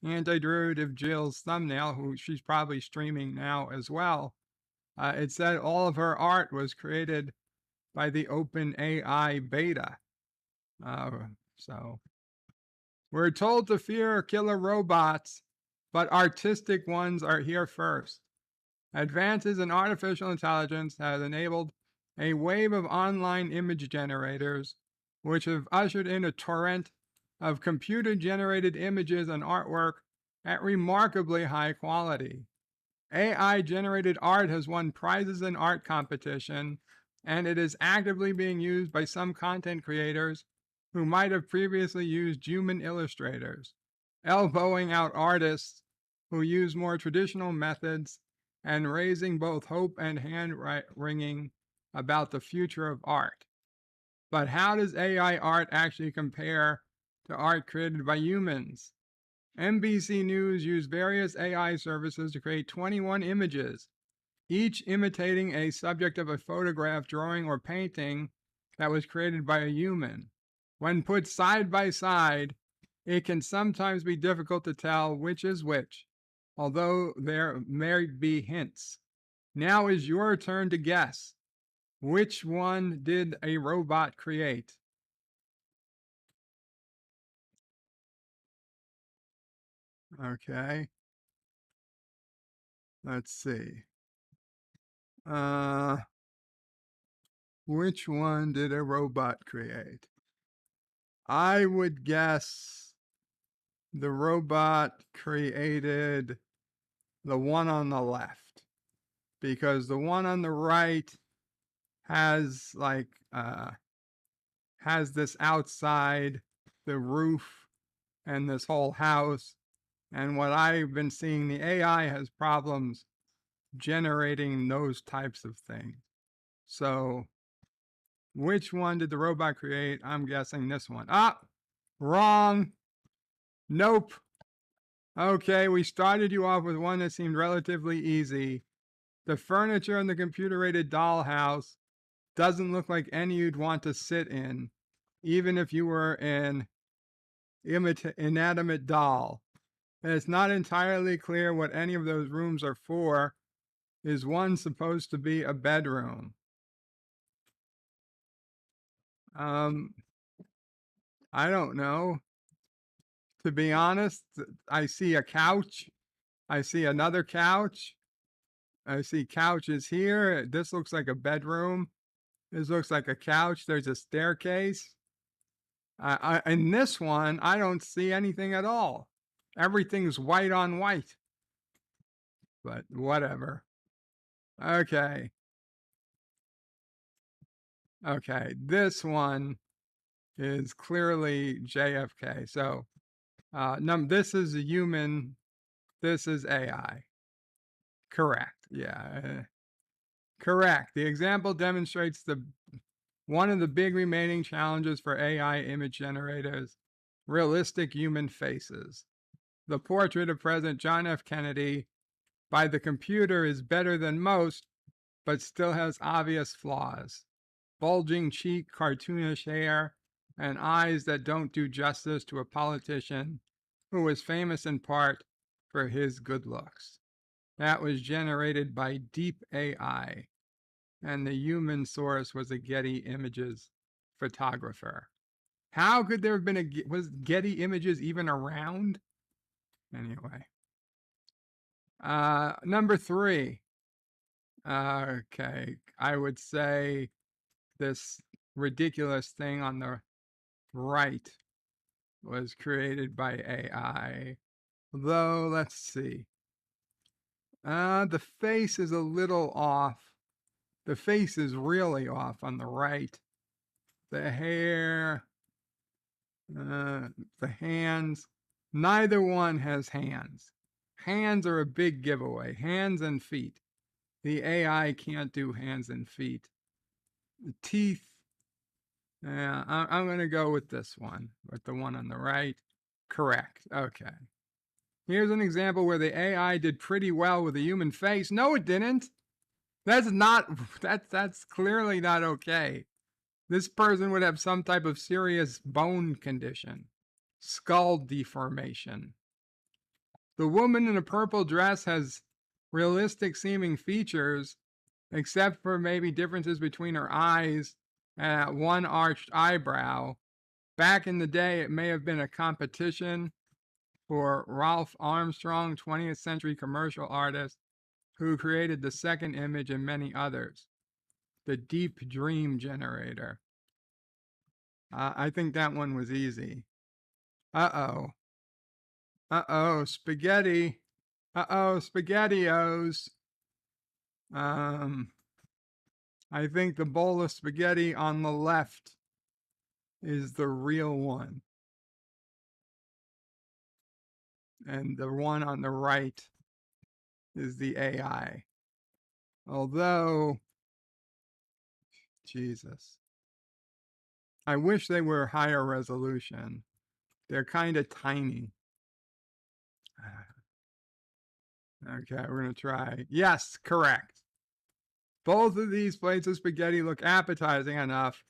Anti-Derivative Jill's thumbnail, who she's probably streaming now as well. It said all of her art was created by the OpenAI beta. So we're told to fear killer robots, but artistic ones are here first. Advances in artificial intelligence have enabled a wave of online image generators, which have ushered in a torrent of computer-generated images and artwork at remarkably high quality. AI-generated art has won prizes in art competition, and it is actively being used by some content creators who might have previously used human illustrators, elbowing out artists who use more traditional methods and raising both hope and hand-wringing about the future of art. But how does AI art actually compare to art created by humans? NBC News used various AI services to create 21 images, each imitating a subject of a photograph, drawing, or painting that was created by a human. When put side by side, it can sometimes be difficult to tell which is which, although there may be hints. Now is your turn to guess. Which one did a robot create? Okay. Let's see. Which one did a robot create? I would guess the robot created the one on the left, because the one on the right has has this outside, the roof, and this whole house. And what I've been seeing, the AI has problems generating those types of things. So which one did the robot create? I'm guessing this one. Ah, wrong. Nope. Okay, we started you off with one that seemed relatively easy. The furniture in the computer-aided dollhouse doesn't look like any you'd want to sit in, even if you were an inanimate doll. And it's not entirely clear what any of those rooms are for. Is one supposed to be a bedroom? I don't know. To be honest, I see a couch. I see another couch. I see couches here. This looks like a bedroom. This looks like a couch. There's a staircase. In this one, I don't see anything at all. Everything's white on white. But whatever. Okay. Okay. This one is clearly JFK. So this is a human. This is AI. Correct. Yeah. Correct. The example demonstrates one of the big remaining challenges for AI image generators: realistic human faces. The portrait of President John F. Kennedy by the computer is better than most, but still has obvious flaws. Bulging cheek, cartoonish hair, and eyes that don't do justice to a politician who was famous in part for his good looks. That was generated by Deep AI, and the human source was a Getty Images photographer. How could there have been was Getty Images even around? Anyway. Number 3. Okay, I would say this ridiculous thing on the right was created by AI. Though, let's see. The face is a little off. The face is really off on the right. The hair, the hands, neither one has hands. Hands are a big giveaway. Hands and feet. The AI can't do hands and feet. The teeth, I'm going to go with this one, with the one on the right. Correct. Okay. Here's an example where the AI did pretty well with a human face. No, it didn't. That's clearly not okay. This person would have some type of serious bone condition, skull deformation. The woman in a purple dress has realistic seeming features, except for maybe differences between her eyes and one arched eyebrow. Back in the day, it may have been a competition for Ralph Armstrong, 20th century commercial artist, who created the second image and many others, the Deep Dream Generator. I think that one was easy. Uh-oh. Uh-oh, spaghetti. Uh-oh, SpaghettiOs. I think the bowl of spaghetti on the left is the real one. And the one on the right is the AI. Although, Jesus, I wish they were higher resolution. They're kind of tiny. Okay, we're going to try. Yes, correct. Both of these plates of spaghetti look appetizing enough,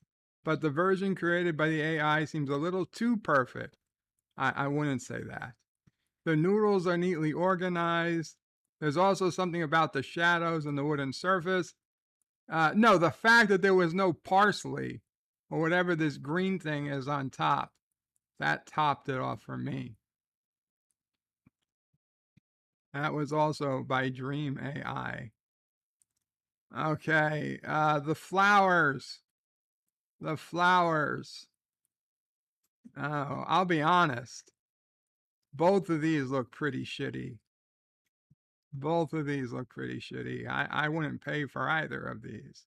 but the version created by the AI seems a little too perfect. I wouldn't say that. The noodles are neatly organized. There's also something about the shadows and the wooden surface No, the fact that there was no parsley or whatever this green thing is on top, that topped it off for me. That was also by Dream AI. Okay, the flowers. The flowers. Oh, I'll be honest. Both of these look pretty shitty. Both of these look pretty shitty. I wouldn't pay for either of these.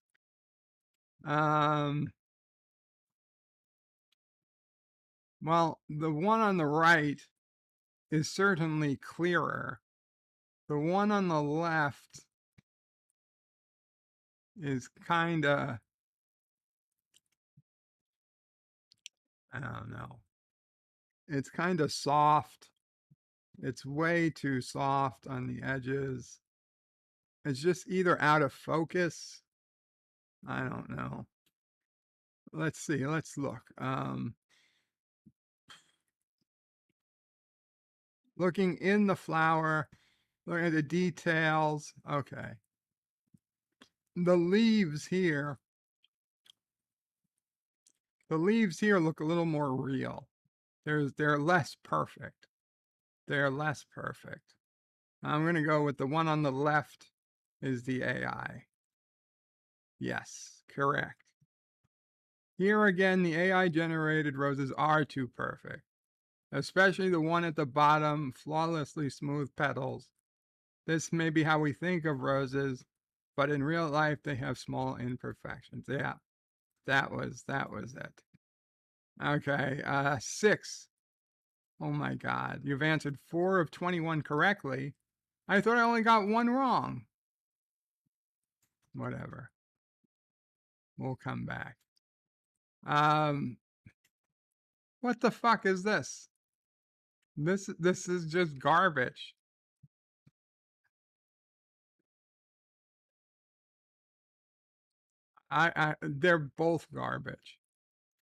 Well, the one on the right is certainly clearer. The one on the left is kinda, I don't know. It's kinda soft. It's way too soft on the edges. It's just either out of focus. I don't know. Let's see. Let's look. Looking in the flower, looking at the details. Okay. The leaves here look a little more real. They're less perfect. They're less perfect. I'm going to go with the one on the left is the AI. Yes, correct. Here again, the AI generated roses are too perfect, especially the one at the bottom, flawlessly smooth petals. This may be how we think of roses, but in real life, they have small imperfections. Yeah, that was it. Okay, 6. Oh my God, you've answered 4 of 21 correctly. I thought I only got 1 wrong. Whatever. We'll come back. What the fuck is this? This is just garbage. They're both garbage.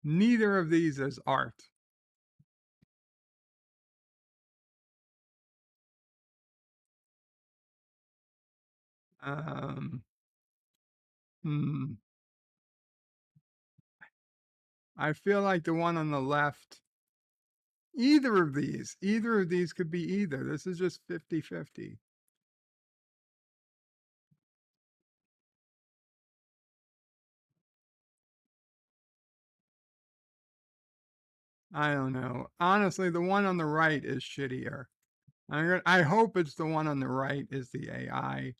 Neither of these is art. Um, hmm. I feel like the one on the left, either of these could be either. This is just 50-50. I don't know. Honestly, the one on the right is shittier. I hope it's the one on the right is the AI,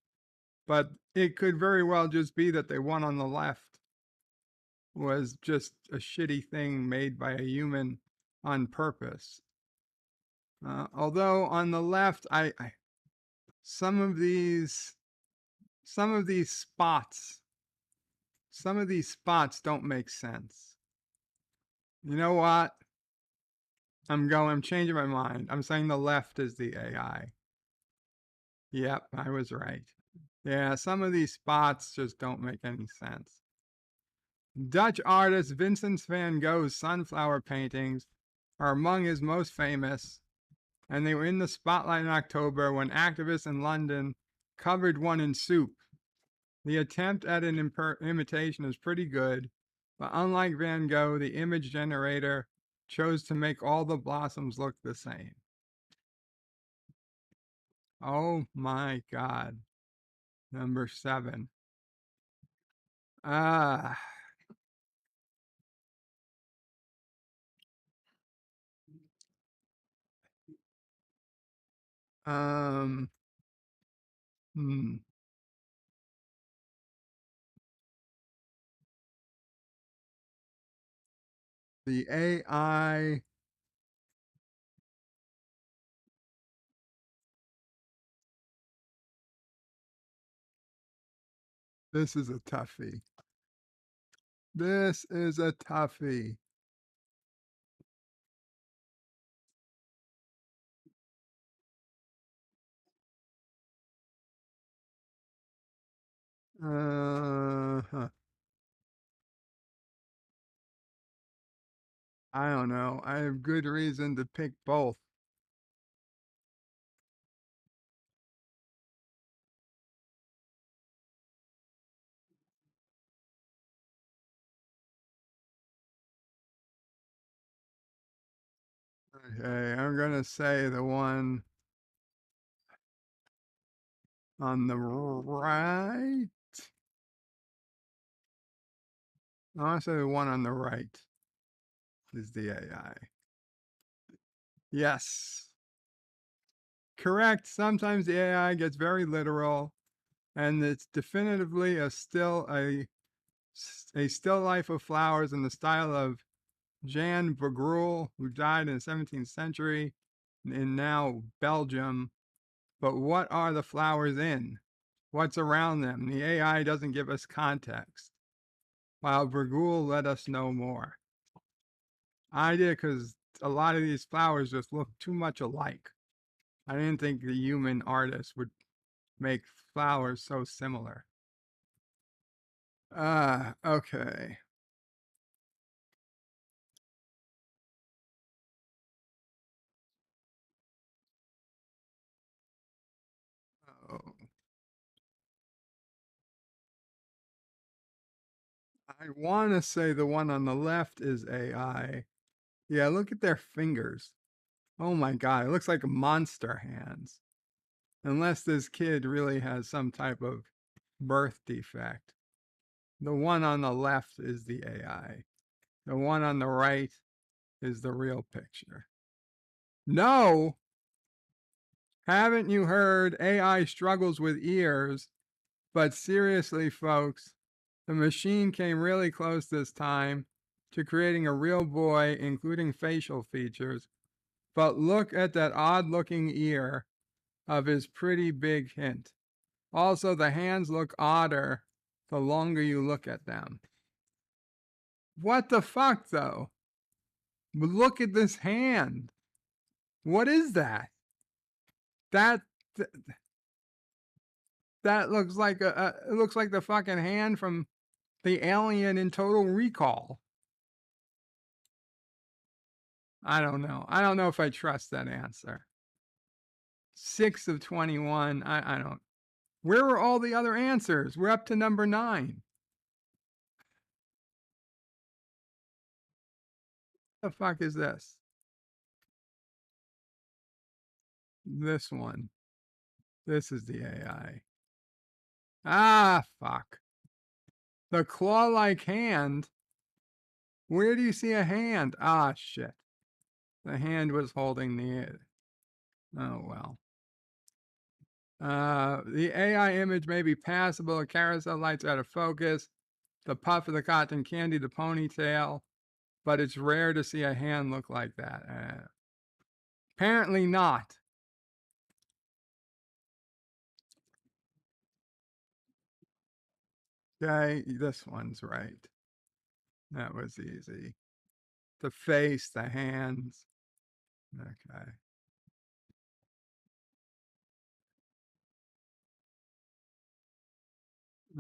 but it could very well just be that the one on the left was just a shitty thing made by a human on purpose. Although on the left, some of these spots don't make sense. You know what? I'm changing my mind. I'm saying the left is the AI. Yep, I was right. Yeah, some of these spots just don't make any sense. Dutch artist Vincent van Gogh's sunflower paintings are among his most famous, and they were in the spotlight in October when activists in London covered one in soup. The attempt at an imitation is pretty good, but unlike Van Gogh, the image generator chose to make all the blossoms look the same. Oh my God. Number 7. Ah. Um. Hmm. The AI. This is a toughie. This is a toughie. Huh. I don't know. I have good reason to pick both. Okay, I'm gonna say the one on the right. I want to say the one on the right is the AI. Yes. Correct. Sometimes the AI gets very literal, and it's definitively a still life of flowers in the style of Jan Bruegel, who died in the 17th century in now Belgium. But what are the flowers in? What's around them? The AI doesn't give us context, while Bruegel let us know more. I did because a lot of these flowers just look too much alike. I didn't think the human artist would make flowers so similar. Okay. Oh, I want to say the one on the left is AI. Yeah, look at their fingers. Oh my God, it looks like monster hands. Unless this kid really has some type of birth defect. The one on the left is the AI. The one on the right is the real picture. No! Haven't you heard AI struggles with ears? But seriously, folks, the machine came really close this time to creating a real boy, including facial features. But look at that odd looking ear of his pretty big hint. Also, the hands look odder the longer you look at them. What the fuck, though? Look at this hand. What is that? That that looks like it looks like the fucking hand from the alien in Total Recall. I don't know. I don't know if I trust that answer. 6 of 21. I don't. Where are all the other answers? We're up to number 9. The fuck is this? This one. This is the AI. Ah, fuck. The claw-like hand. Where do you see a hand? Ah, shit. The hand was holding the. Oh, well. The AI image may be passable. The carousel lights out of focus. The puff of the cotton candy, the ponytail. But it's rare to see a hand look like that. Apparently not. Okay, this one's right. That was easy. The face, the hands. Okay.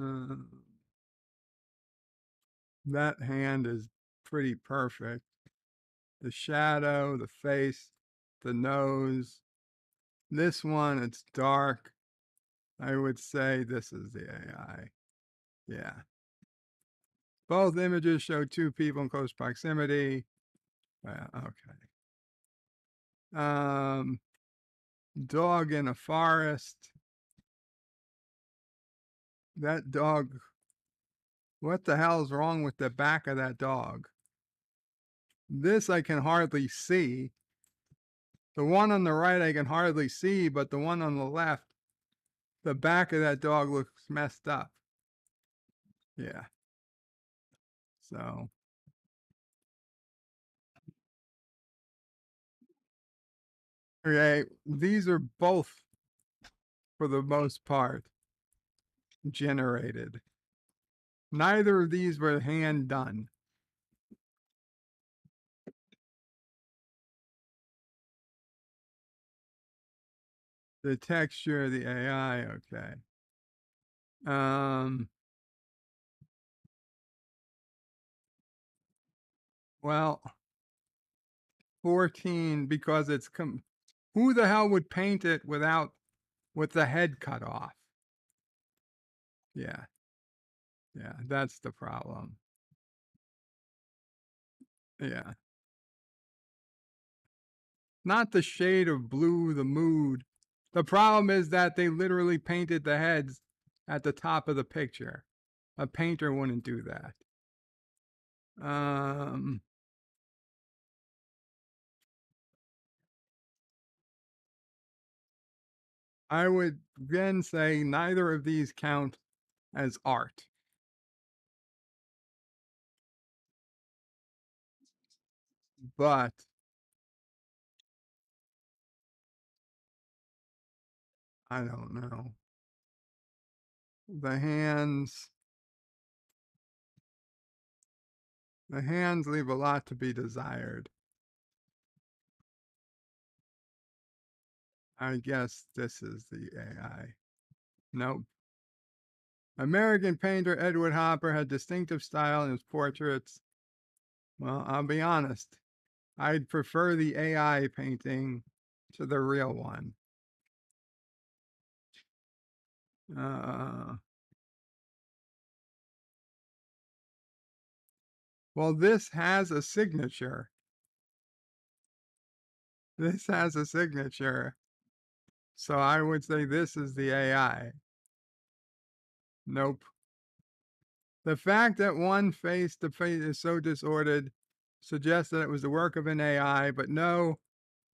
Uh, that hand is pretty perfect. The shadow, the face, the nose. This one, it's dark. I would say this is the AI. Yeah. Both images show 2 people in close proximity. Okay. Dog in a forest. That dog. What the hell's wrong with the back of that dog? This I can hardly see. The one on the right I can hardly see, but the one on the left, the back of that dog looks messed up. Yeah. So. Okay, these are both, for the most part, generated. Neither of these were hand done. The texture, the AI, okay. Well, 14 because it's who the hell would paint it with the head cut off? Yeah. Yeah, that's the problem. Yeah. not the shade of blue, the mood. The problem is that they literally painted the heads at the top of the picture. A painter wouldn't do that. I would then say neither of these count as art. But I don't know. The hands leave a lot to be desired. I guess this is the AI. Nope. American painter Edward Hopper had distinctive style in his portraits. Well, I'll be honest. I'd prefer the AI painting to the real one. Well, this has a signature. This has a signature. So I would say this is the AI. Nope. The fact that one face to face is so disordered suggests that it was the work of an AI, but no,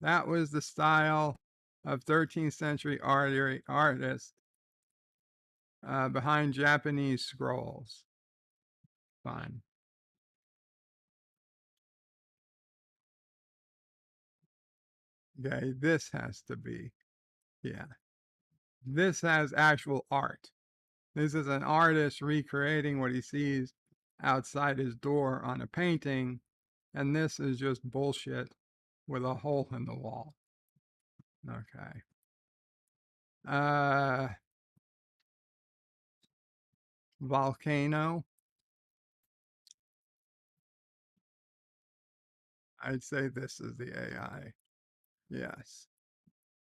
that was the style of 13th century artists behind Japanese scrolls. Fine. Okay, this has to be, yeah. This has actual art. This is an artist recreating what he sees outside his door on a painting, and this is just bullshit with a hole in the wall. Okay. Volcano. I'd say this is the AI. Yes.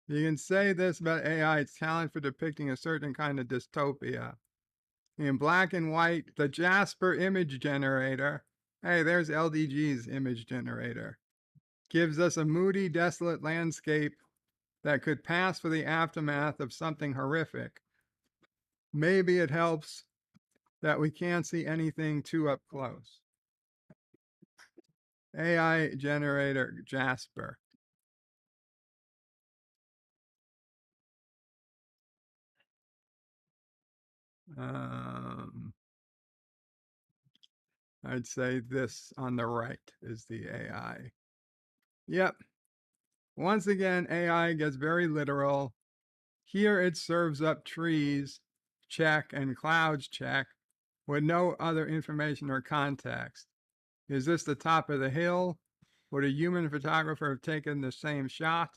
You can say this about AI, its talent for depicting a certain kind of dystopia. In black and white, the Jasper image generator, hey, there's LDG's image generator, gives us a moody, desolate landscape that could pass for the aftermath of something horrific. Maybe it helps that we can't see anything too up close. AI generator Jasper. I'd say this on the right is the AI. Yep. Once again, AI gets very literal. Here it serves up trees, check, and clouds, check, with no other information or context. Is this the top of the hill? Would a human photographer have taken the same shot?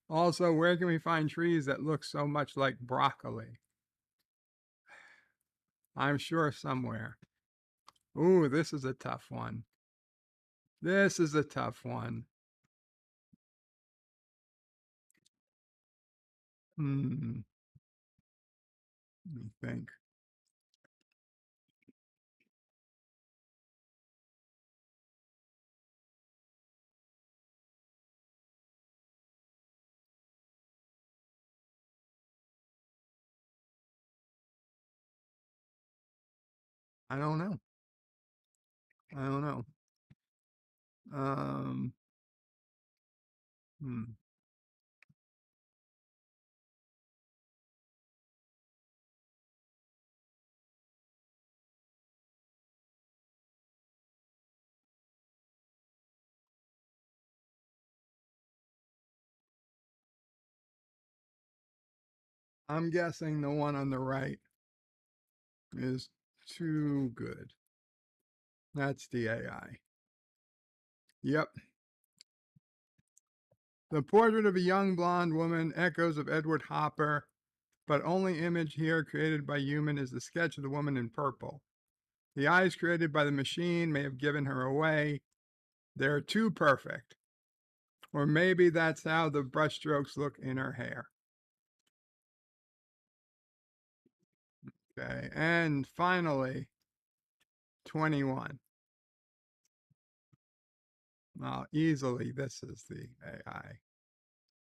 Also, where can we find trees that look so much like broccoli? I'm sure somewhere. Ooh, this is a tough one. This is a tough one. Let me think. I don't know. I don't know. Hmm. I'm guessing the one on the right is too good. That's the AI. Yep. The portrait of a young blonde woman echoes of Edward Hopper, but only image here created by human is the sketch of the woman in purple. The eyes created by the machine may have given her away. They're too perfect. Or maybe that's how the brushstrokes look in her hair. Okay, and finally, 21. Easily, this is the AI.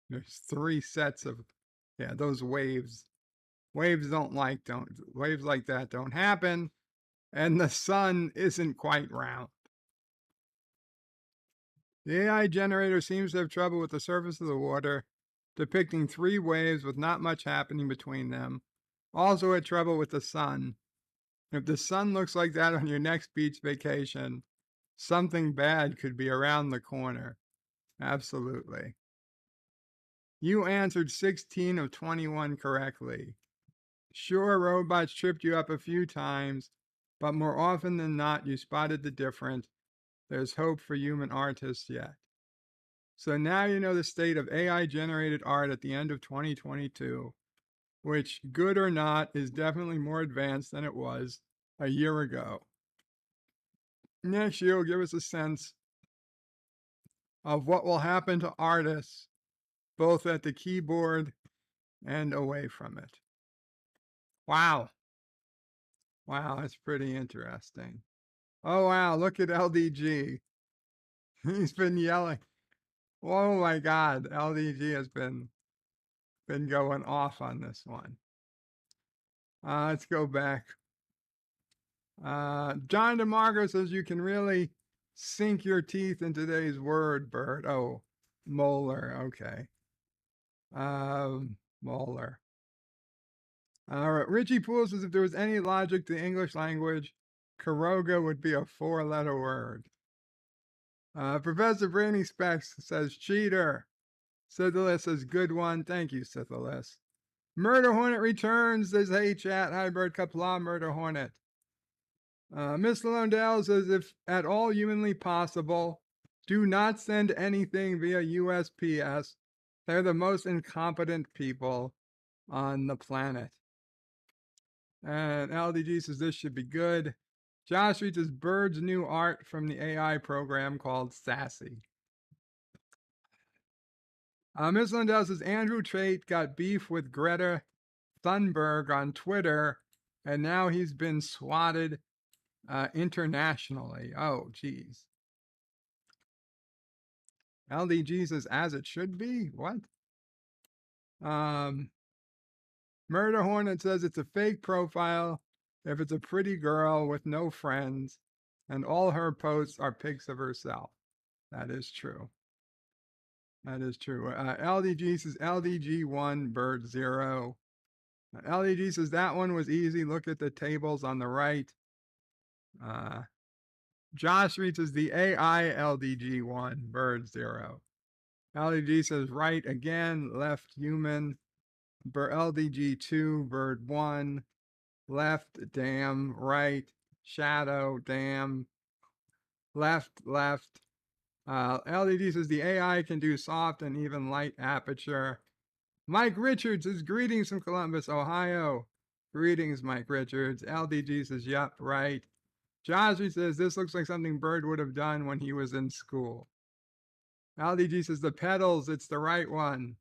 There's 3 sets of, yeah, those waves. Waves waves like that don't happen, and the sun isn't quite round. The AI generator seems to have trouble with the surface of the water, depicting 3 waves with not much happening between them. Also had trouble with the sun. If the sun looks like that on your next beach vacation, something bad could be around the corner. Absolutely. You answered 16 of 21 correctly. Sure, robots tripped you up a few times, but more often than not, you spotted the difference. There's hope for human artists yet. So now you know the state of AI-generated art at the end of 2022, which, good or not, is definitely more advanced than it was a year ago. Next year will give us a sense of what will happen to artists, both at the keyboard and away from it. Wow. Wow, that's pretty interesting. Oh, wow, look at LDG. He's been yelling. Oh my God, LDG has been going off on this one. Let's go back. John DeMarco says you can really sink your teeth in today's word, Bert. Oh, molar. Okay. Molar. All right. Richie Poole says if there was any logic to the English language, Karoga would be a 4-letter word. Professor Brainy Specs says cheater. Syphilis says good one. Thank you, Syphilis. Murder Hornet returns, says hey chat. Hi Bird Kapla, Murder Hornet. Miss Londell says if at all humanly possible, do not send anything via USPS. They're the most incompetent people on the planet. And LDG says this should be good. Josh reads his Bird's new art from the AI program called Sassy. Miss Lundell says Andrew Tate got beef with Greta Thunberg on Twitter, and now he's been swatted internationally. Oh, geez. LDG says as it should be. What? Murder Hornet says it's a fake profile if it's a pretty girl with no friends, and all her posts are pics of herself. That is true. That is true. LDG says LDG1, Bird 0. LDG says that one was easy. Look at the tables on the right. Josh reads as the AI LDG1, Bird 0. LDG says right again, left human. LDG2, Bird 1. Left, damn, right, shadow, damn. Left. LDG says the AI can do soft and even light aperture. Mike Richards says greetings from Columbus, Ohio. Greetings, Mike Richards. LDG says, yep, right. Josry says this looks like something Bird would have done when he was in school. LDG says the petals, it's the right one.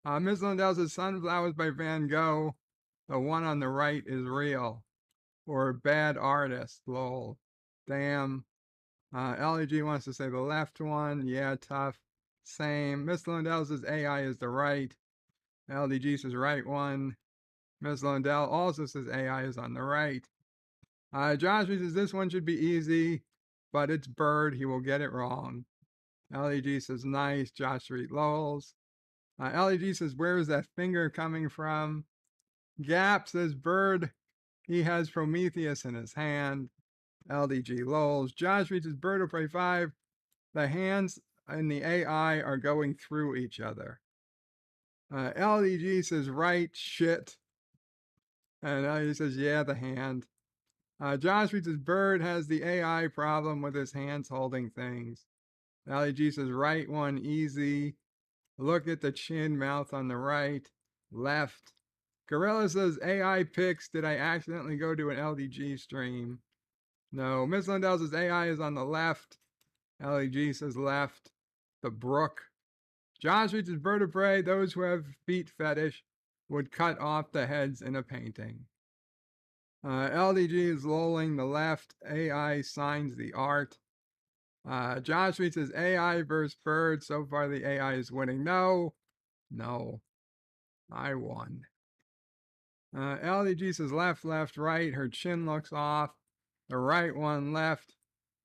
Ms. Lundell says Sunflowers by Van Gogh. The one on the right is real. Or bad artist, lol. Damn. LEG wants to say the left one. Yeah, tough. Same. Miss Lundell says AI is the right. LDG says right one. Miss Lundell also says AI is on the right. Josh says this one should be easy, but it's Bird. He will get it wrong. LEG says nice. Josh Reed lols. LEG says where is that finger coming from? Gap says Bird. He has Prometheus in his hand. LDG lols. Josh reads his Bird of Prey 5. The hands in the AI are going through each other. LDG says right shit. And LDG says yeah, the hand. Josh reads his Bird has the AI problem with his hands holding things. LDG says right one easy. Look at the chin mouth on the right. Left. Gorilla says AI pics. Did I accidentally go to an LDG stream? No. Miss Lundell says AI is on the left. LEG says left. The brook. Josh reads his Bird of Prey. Those who have feet fetish would cut off the heads in a painting. LDG is lolling the left. AI signs the art. John Street says AI versus bird. So far, the AI is winning. No, I won. LDG says left, right. Her chin looks off. The right one left.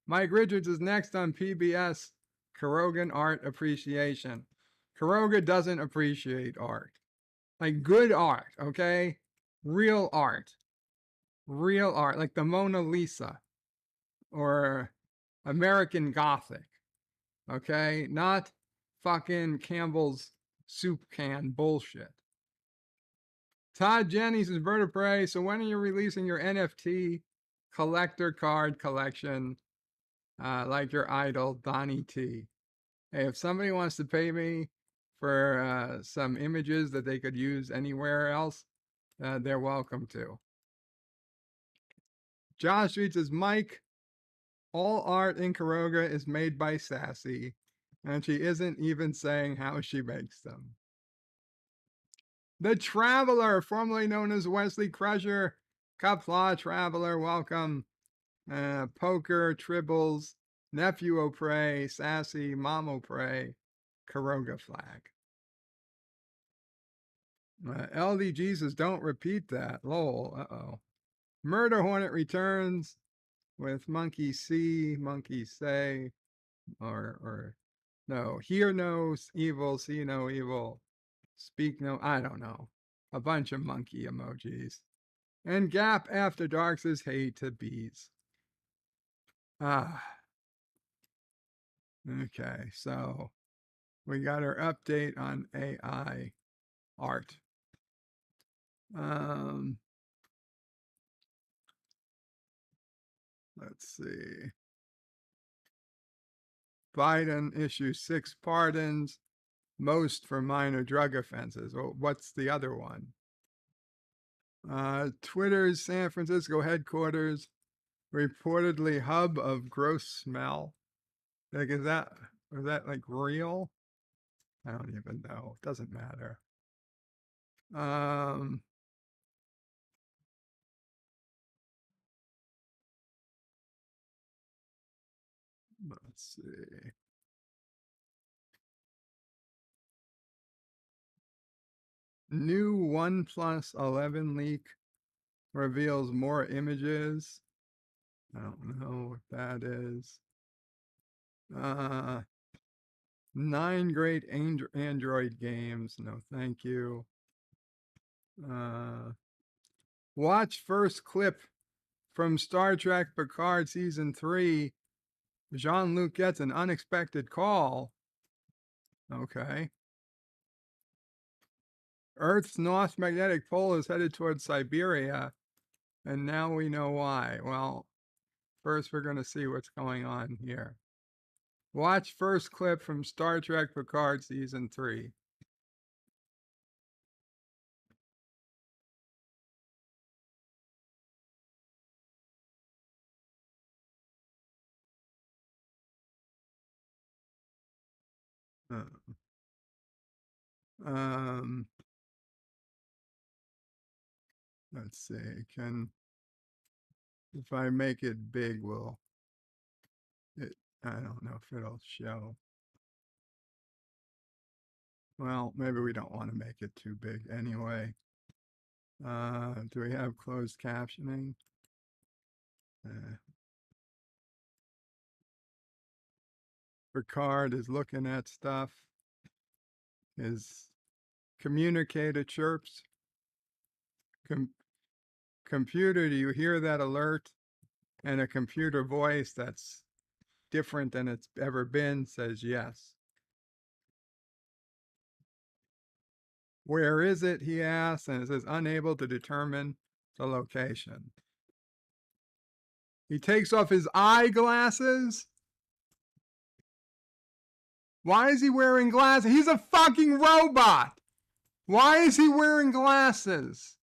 Mike Richards is next on PBS. Kurogan Art Appreciation. Kuroga doesn't appreciate art. Like good art, okay? Real art. Real art, like the Mona Lisa or American Gothic, okay? Not fucking Campbell's soup can bullshit. Todd Jennings is Vertebrae. So when are you releasing your NFT collector card collection? Like your idol, Donnie T. Hey, if somebody wants to pay me for some images that they could use anywhere else, they're welcome to. Josh Street says, Mike, all art in Kuroga is made by Sassy, and she isn't even saying how she makes them. The Traveler, formerly known as Wesley Crusher, Kapla Traveler, welcome. Poker, Tribbles, Nephew O'Prey, Sassy, Mom O'Prey, Kuroga flag. LD Jesus, don't repeat that. Lol, uh-oh. Murder Hornet returns with Monkey See, Monkey Say, or no, hear no evil, see no evil, speak no, I don't know. A bunch of monkey emojis. And Gap After Dark says, hey to bees. Okay, so we got our update on AI art. Let's see. Biden issues 6 pardons, most for minor drug offenses. Well, what's the other one? Twitter's San Francisco headquarters, reportedly hub of gross smell. Like, is that like real? I don't even know. It doesn't matter. Let's see. New OnePlus 11 leak reveals more images. I don't know what that is. 9 great Android games. No, thank you. Watch first clip from Star Trek Picard Season 3. Jean-Luc gets an unexpected call. Okay. Earth's North Magnetic Pole is headed towards Siberia, and now we know why. Well, first we're going to see what's going on here. Watch first clip from Star Trek Picard Season 3. Let's see, if I make it big, I don't know if it'll show. Well, maybe we don't want to make it too big anyway. Do we have closed captioning? Ricard is looking at stuff. His communicator chirps. Computer, do you hear that alert? And a computer voice that's different than it's ever been says yes. Where is it? He asks, and it says unable to determine the location. He takes off his eyeglasses. Why is he wearing glasses? He's a fucking robot. Why is he wearing glasses?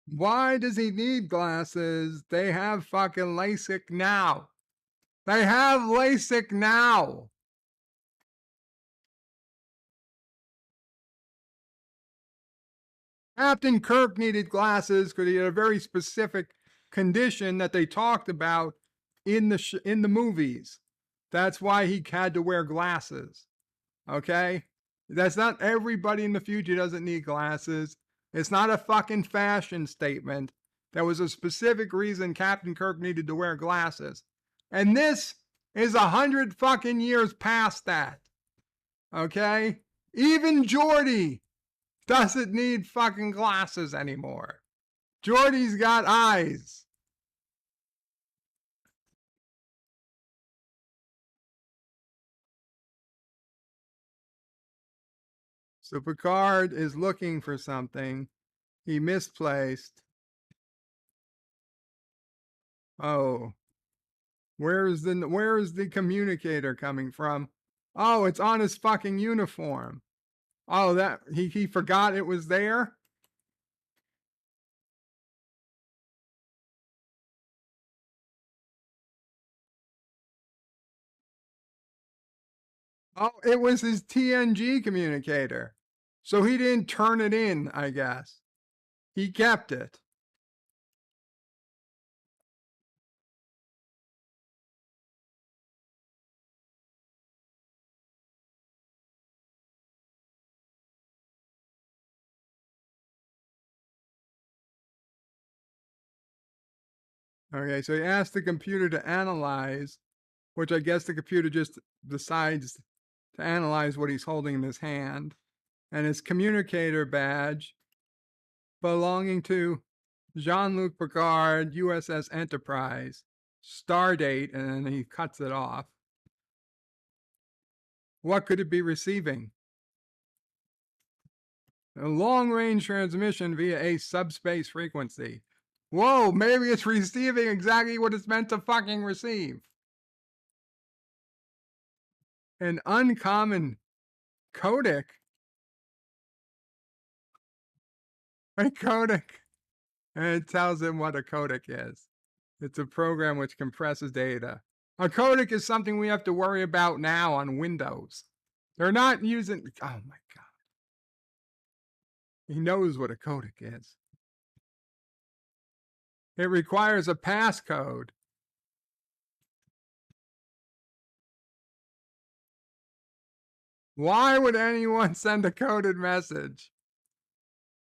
Why does he need glasses? They have fucking LASIK now. They have LASIK now. Captain Kirk needed glasses because he had a very specific condition that they talked about in the movies. That's why he had to wear glasses. Okay? That's not everybody in the future doesn't need glasses. It's not a fucking fashion statement. There was a specific reason Captain Kirk needed to wear glasses. And this is 100 fucking years past that. Okay? Even Geordi doesn't need fucking glasses anymore. Geordi's got eyes. So Picard is looking for something he misplaced. Oh, where is the communicator coming from? Oh, it's on his fucking uniform. Oh, that he forgot it was there. Oh, it was his TNG communicator. So he didn't turn it in, I guess. He kept it. Okay, so he asked the computer to analyze, which I guess the computer just decides to analyze what he's holding in his hand. And his communicator badge belonging to Jean-Luc Picard, USS Enterprise, star date, and then he cuts it off. What could it be receiving? A long-range transmission via a subspace frequency. Whoa, maybe it's receiving exactly what it's meant to fucking receive. An uncommon codec. A codec. And it tells him what a codec is. It's a program which compresses data. A codec is something we have to worry about now on Windows. They're not using... Oh my God. He knows what a codec is. It requires a passcode. Why would anyone send a coded message?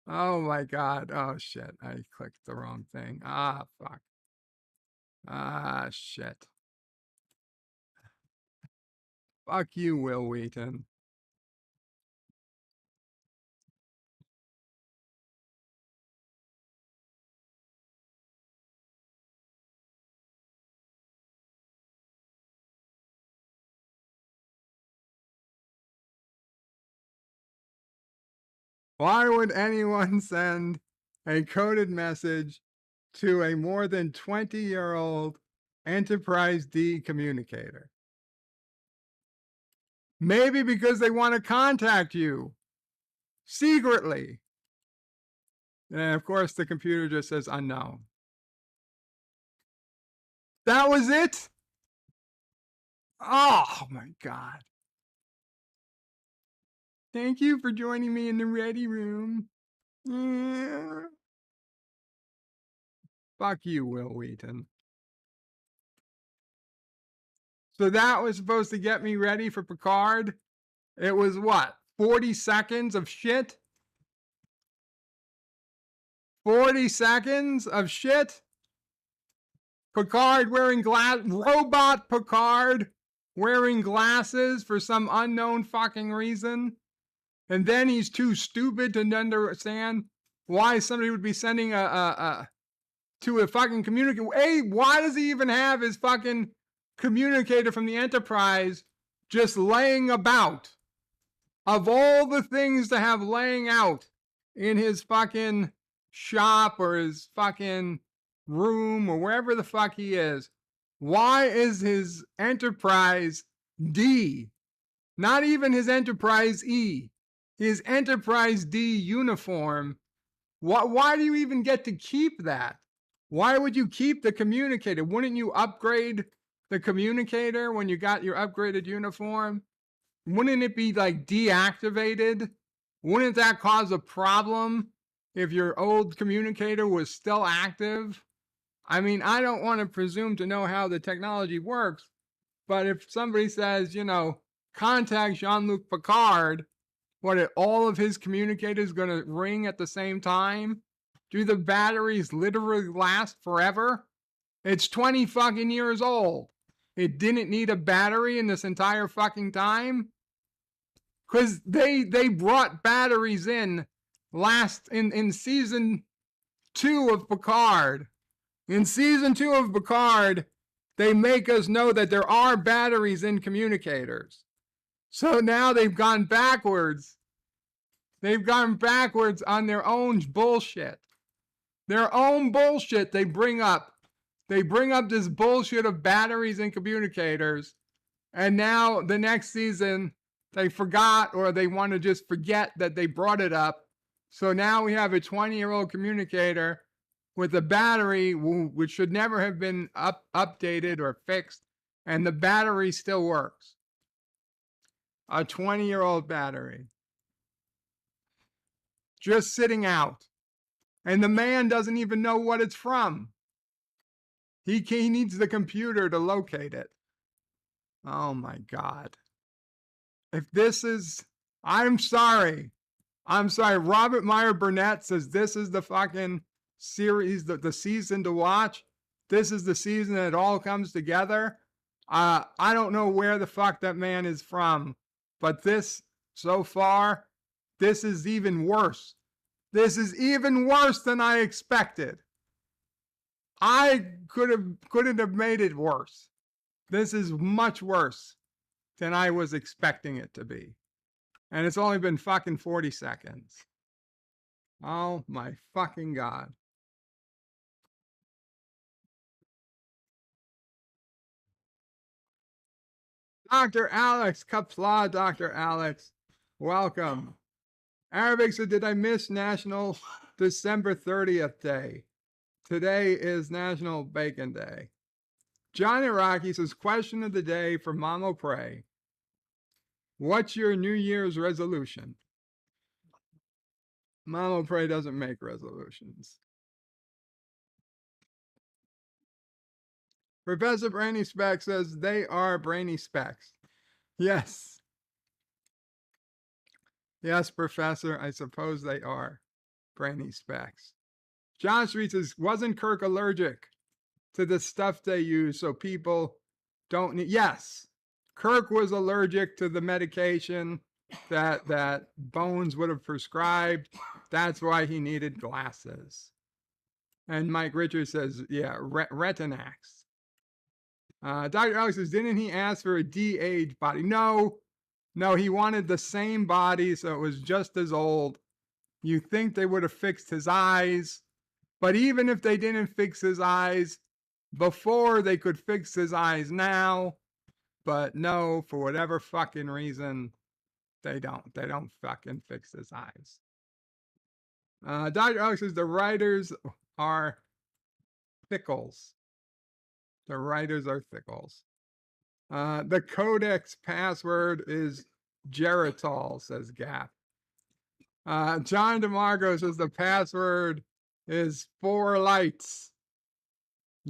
Oh my God. Oh shit. I clicked the wrong thing. Ah, fuck. Ah, shit. Fuck you, Will Wheaton. Why would anyone send a coded message to a more than 20-year-old Enterprise D communicator? Maybe because they want to contact you secretly. And of course, the computer just says unknown. That was it? Oh my God. Thank you for joining me in the ready room. Yeah. Fuck you, Will Wheaton. So that was supposed to get me ready for Picard. It was what? 40 seconds of shit? 40 seconds of shit? Picard wearing robot Picard wearing glasses for some unknown fucking reason. And then he's too stupid to understand why somebody would be sending to a fucking communicator. Hey, why does he even have his fucking communicator from the Enterprise just laying about? Of all the things to have laying out in his fucking shop or his fucking room or wherever the fuck he is, why is his Enterprise D, not even his Enterprise E, his Enterprise D uniform? Why do you even get to keep that? Why would you keep the communicator? Wouldn't you upgrade the communicator when you got your upgraded uniform? Wouldn't it be like deactivated? Wouldn't that cause a problem if your old communicator was still active? I mean, I don't want to presume to know how the technology works, but if somebody says, contact Jean-Luc Picard, all of his communicators going to ring at the same time? Do the batteries literally last forever? It's 20 fucking years old. It didn't need a battery in this entire fucking time? Because they brought batteries in in season 2 of Picard. In season 2 of Picard, they make us know that there are batteries in communicators. So now they've gone backwards. They've gone backwards on their own bullshit. Their own bullshit they bring up. They bring up this bullshit of batteries and communicators. And now the next season, they forgot or they want to just forget that they brought it up. So now we have a 20-year-old communicator with a battery which should never have been updated or fixed. And the battery still works. A 20-year-old battery. Just sitting out. And the man doesn't even know what it's from. He needs the computer to locate it. Oh my God. If this is, I'm sorry. Robert Meyer Burnett says this is the fucking series, the season to watch. This is the season that it all comes together. I don't know where the fuck that man is from, but this, so far, this is even worse. This is even worse than I expected. I couldn't have made it worse. This is much worse than I was expecting it to be. And it's only been fucking 40 seconds. Oh my fucking God. Dr. Alex, kapla, Dr. Alex. Welcome. Arabic said, did I miss National December 30th Day? Today is National Bacon Day. John Iraqi says, question of the day for Mamo Pray. What's your New Year's resolution? Mamo Pray doesn't make resolutions. Professor Brainy Specs says, they are brainy specs. Yes. Yes, Professor, I suppose they are brainy specs. John Street says, wasn't Kirk allergic to the stuff they use so people don't need? Yes, Kirk was allergic to the medication that Bones would have prescribed. That's why he needed glasses. And Mike Richards says, yeah, Retinax. Dr. Alex says, didn't he ask for a de-aged body? No, he wanted the same body, so it was just as old. You think they would have fixed his eyes, but even if they didn't fix his eyes before, they could fix his eyes now. But no, for whatever fucking reason, they don't fucking fix his eyes. Dr. Alex says the writers are thickles. The writers are thickles. The codex password is Geritol, says Gap. John DeMarco says the password is 4 lights.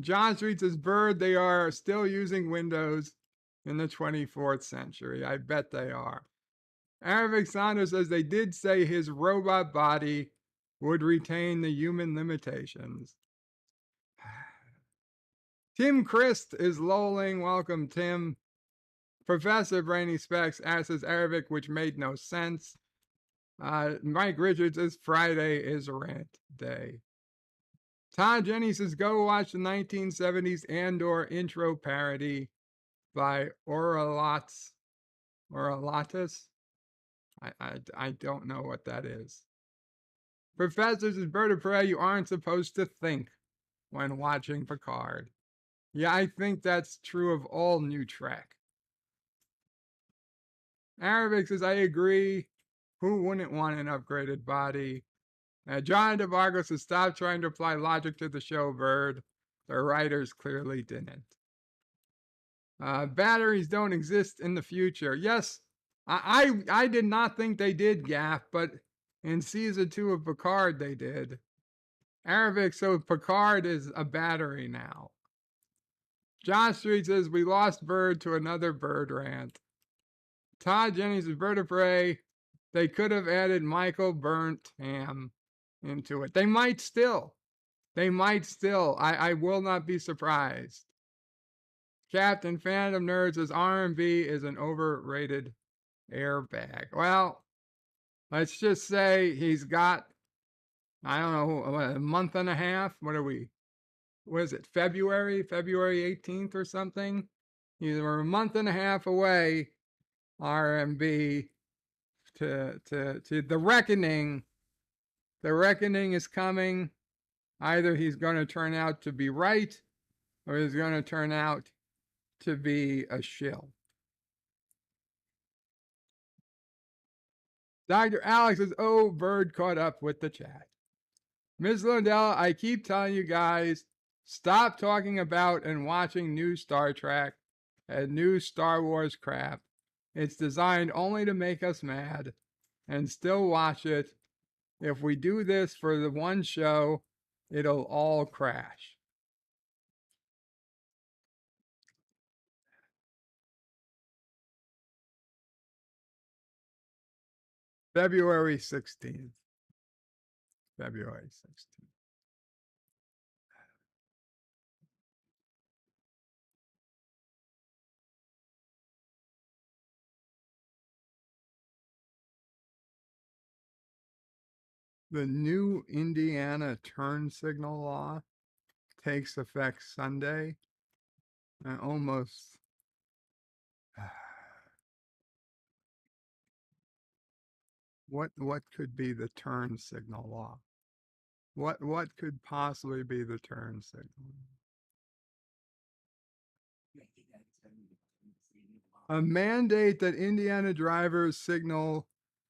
John Street says, Bird, they are still using Windows in the 24th century. I bet they are. Arabic Saunders says they did say his robot body would retain the human limitations. Tim Christ is lolling. Welcome, Tim. Professor Brainy Specs asks Arabic, which made no sense. Mike Richards says Friday is rant day. Todd Jenny says, go watch the 1970s Andor intro parody by Oralatus. I don't know what that is. Professor says, Bird of Prey, you aren't supposed to think when watching Picard. Yeah, I think that's true of all new Trek. Arabic says, I agree. Who wouldn't want an upgraded body? John DeVargo says, stop trying to apply logic to the show, Bird. The writers clearly didn't. Batteries don't exist in the future. Yes, I did not think they did, Gaff, but in season 2 of Picard they did. Arabic, so Picard is a battery now. John Street says, we lost Bird to another Bird rant. Todd Jennings is Bird of Prey. They could have added Michael Burnt Ham into it. They might still. I will not be surprised. Captain Phantom Nerds says R&B is an overrated airbag. Well, let's just say he's got, I don't know, a month and a half. What is it, February 18th or something? We're a month and a half away, RMB, to the reckoning. The reckoning is coming. Either he's going to turn out to be right, or he's going to turn out to be a shill. Dr. Alex says, oh, Bird caught up with the chat. Ms. Lundell, I keep telling you guys, stop talking about and watching new Star Trek and new Star Wars crap. It's designed only to make us mad, and still watch it. If we do this for the one show, it'll all crash. February 16th. February 16th. The new Indiana turn signal law takes effect Sunday. I almost what could be the turn signal law? What could possibly be the turn signal? A mandate that Indiana drivers signal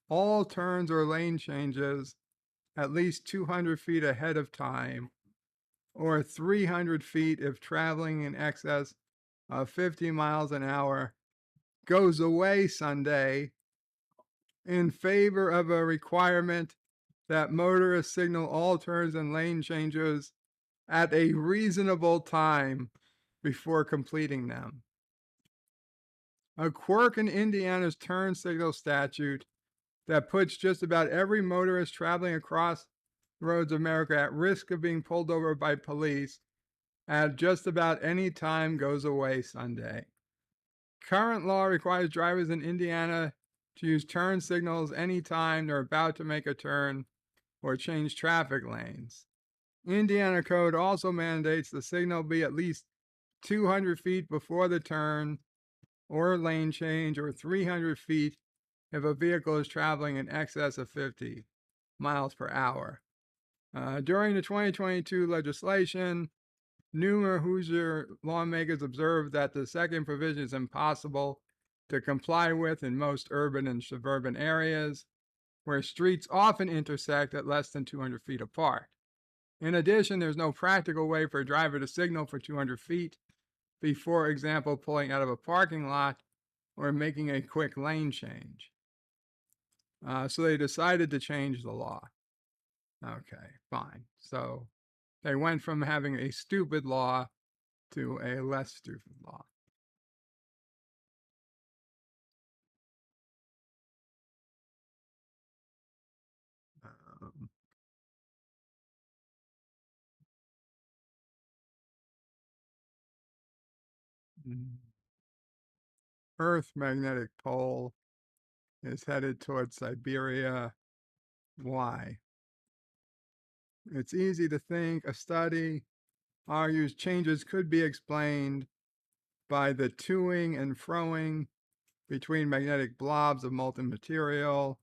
all turns or lane changes at least 200 feet ahead of time, or 300 feet if traveling in excess of 50 miles an hour, goes away Sunday in favor of a requirement that motorists signal all turns and lane changes at a reasonable time before completing them. A quirk in Indiana's turn signal statute that puts just about every motorist traveling across the roads of America at risk of being pulled over by police at just about any time goes away Sunday. Current law requires drivers in Indiana to use turn signals anytime they're about to make a turn or change traffic lanes. Indiana code also mandates the signal be at least 200 feet before the turn or lane change, or 300 feet if a vehicle is traveling in excess of 50 miles per hour. During the 2022 legislation, numerous Hoosier lawmakers observed that the second provision is impossible to comply with in most urban and suburban areas, where streets often intersect at less than 200 feet apart. In addition, there's no practical way for a driver to signal for 200 feet before, example, pulling out of a parking lot or making a quick lane change. So they decided to change the law. Okay, fine. So they went from having a stupid law to a less stupid law. Earth magnetic pole is headed towards Siberia. Why? It's easy to think. A study argues changes could be explained by the toing and froing between magnetic blobs of molten material.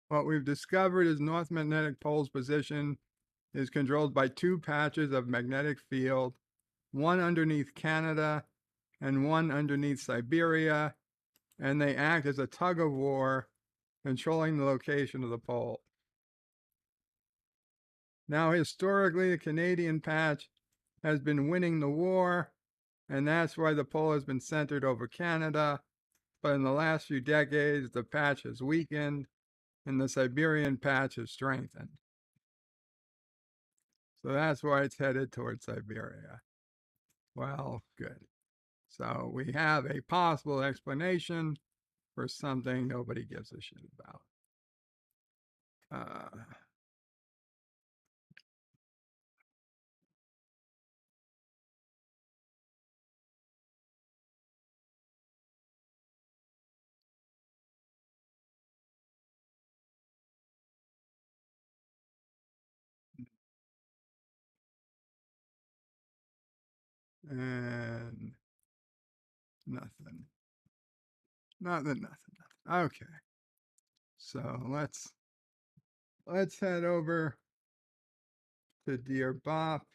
What we've discovered is North Magnetic Pole's position is controlled by two patches of magnetic field, one underneath Canada and one underneath Siberia, and they act as a tug of war, controlling the location of the pole. Now, historically, the Canadian patch has been winning the war, and that's why the pole has been centered over Canada. But in the last few decades, the patch has weakened, and the Siberian patch is strengthened. So that's why it's headed towards Siberia. Well, good. So we have a possible explanation for something nobody gives a shit about. And nothing. Nothing. Okay. So let's head over to Dear Bop,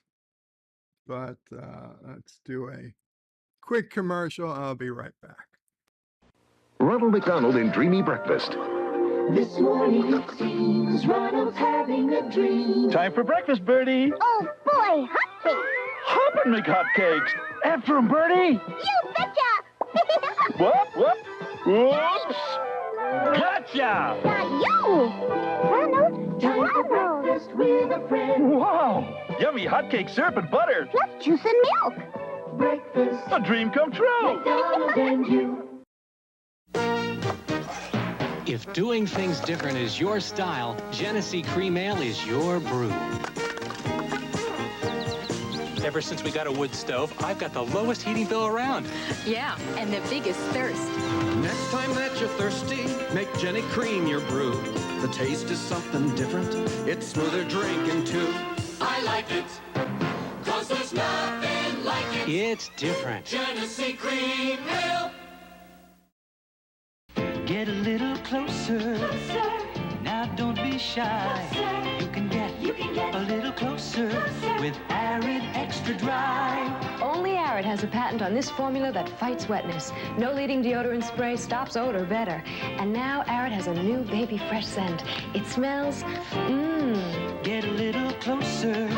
but let's do a quick commercial. I'll be right back. Ronald McDonald in Dreamy Breakfast. This morning it seems Ronald's having a dream. Time for breakfast, Birdie. Oh boy, hotcakes. Hoppin' McHotcakes. After 'em, Birdie. You betcha. Whoop. Whoops. Gotcha. Got you. Ronald, time for breakfast with a friend. Wow. Yummy hotcake syrup and butter. Plus juice and milk. Breakfast. A dream come true. McDonald's and you. If doing things different is your style, Genesee Cream Ale is your brew. Ever since we got a wood stove, I've got the lowest heating bill around. Yeah, and the biggest thirst. Next time that you're thirsty, make Jenny Cream your brew. The taste is something different. It's smoother drinking too. I like it, 'cause there's nothing like it. It's different. Genesee Cream Ale. Get a little closer. Now don't be shy. You can get a little closer with Arid Extra Dry. Only Arid has a patent on this formula that fights wetness. No leading deodorant spray stops odor better. And now Arid has a new baby fresh scent. It smells, Get a little closer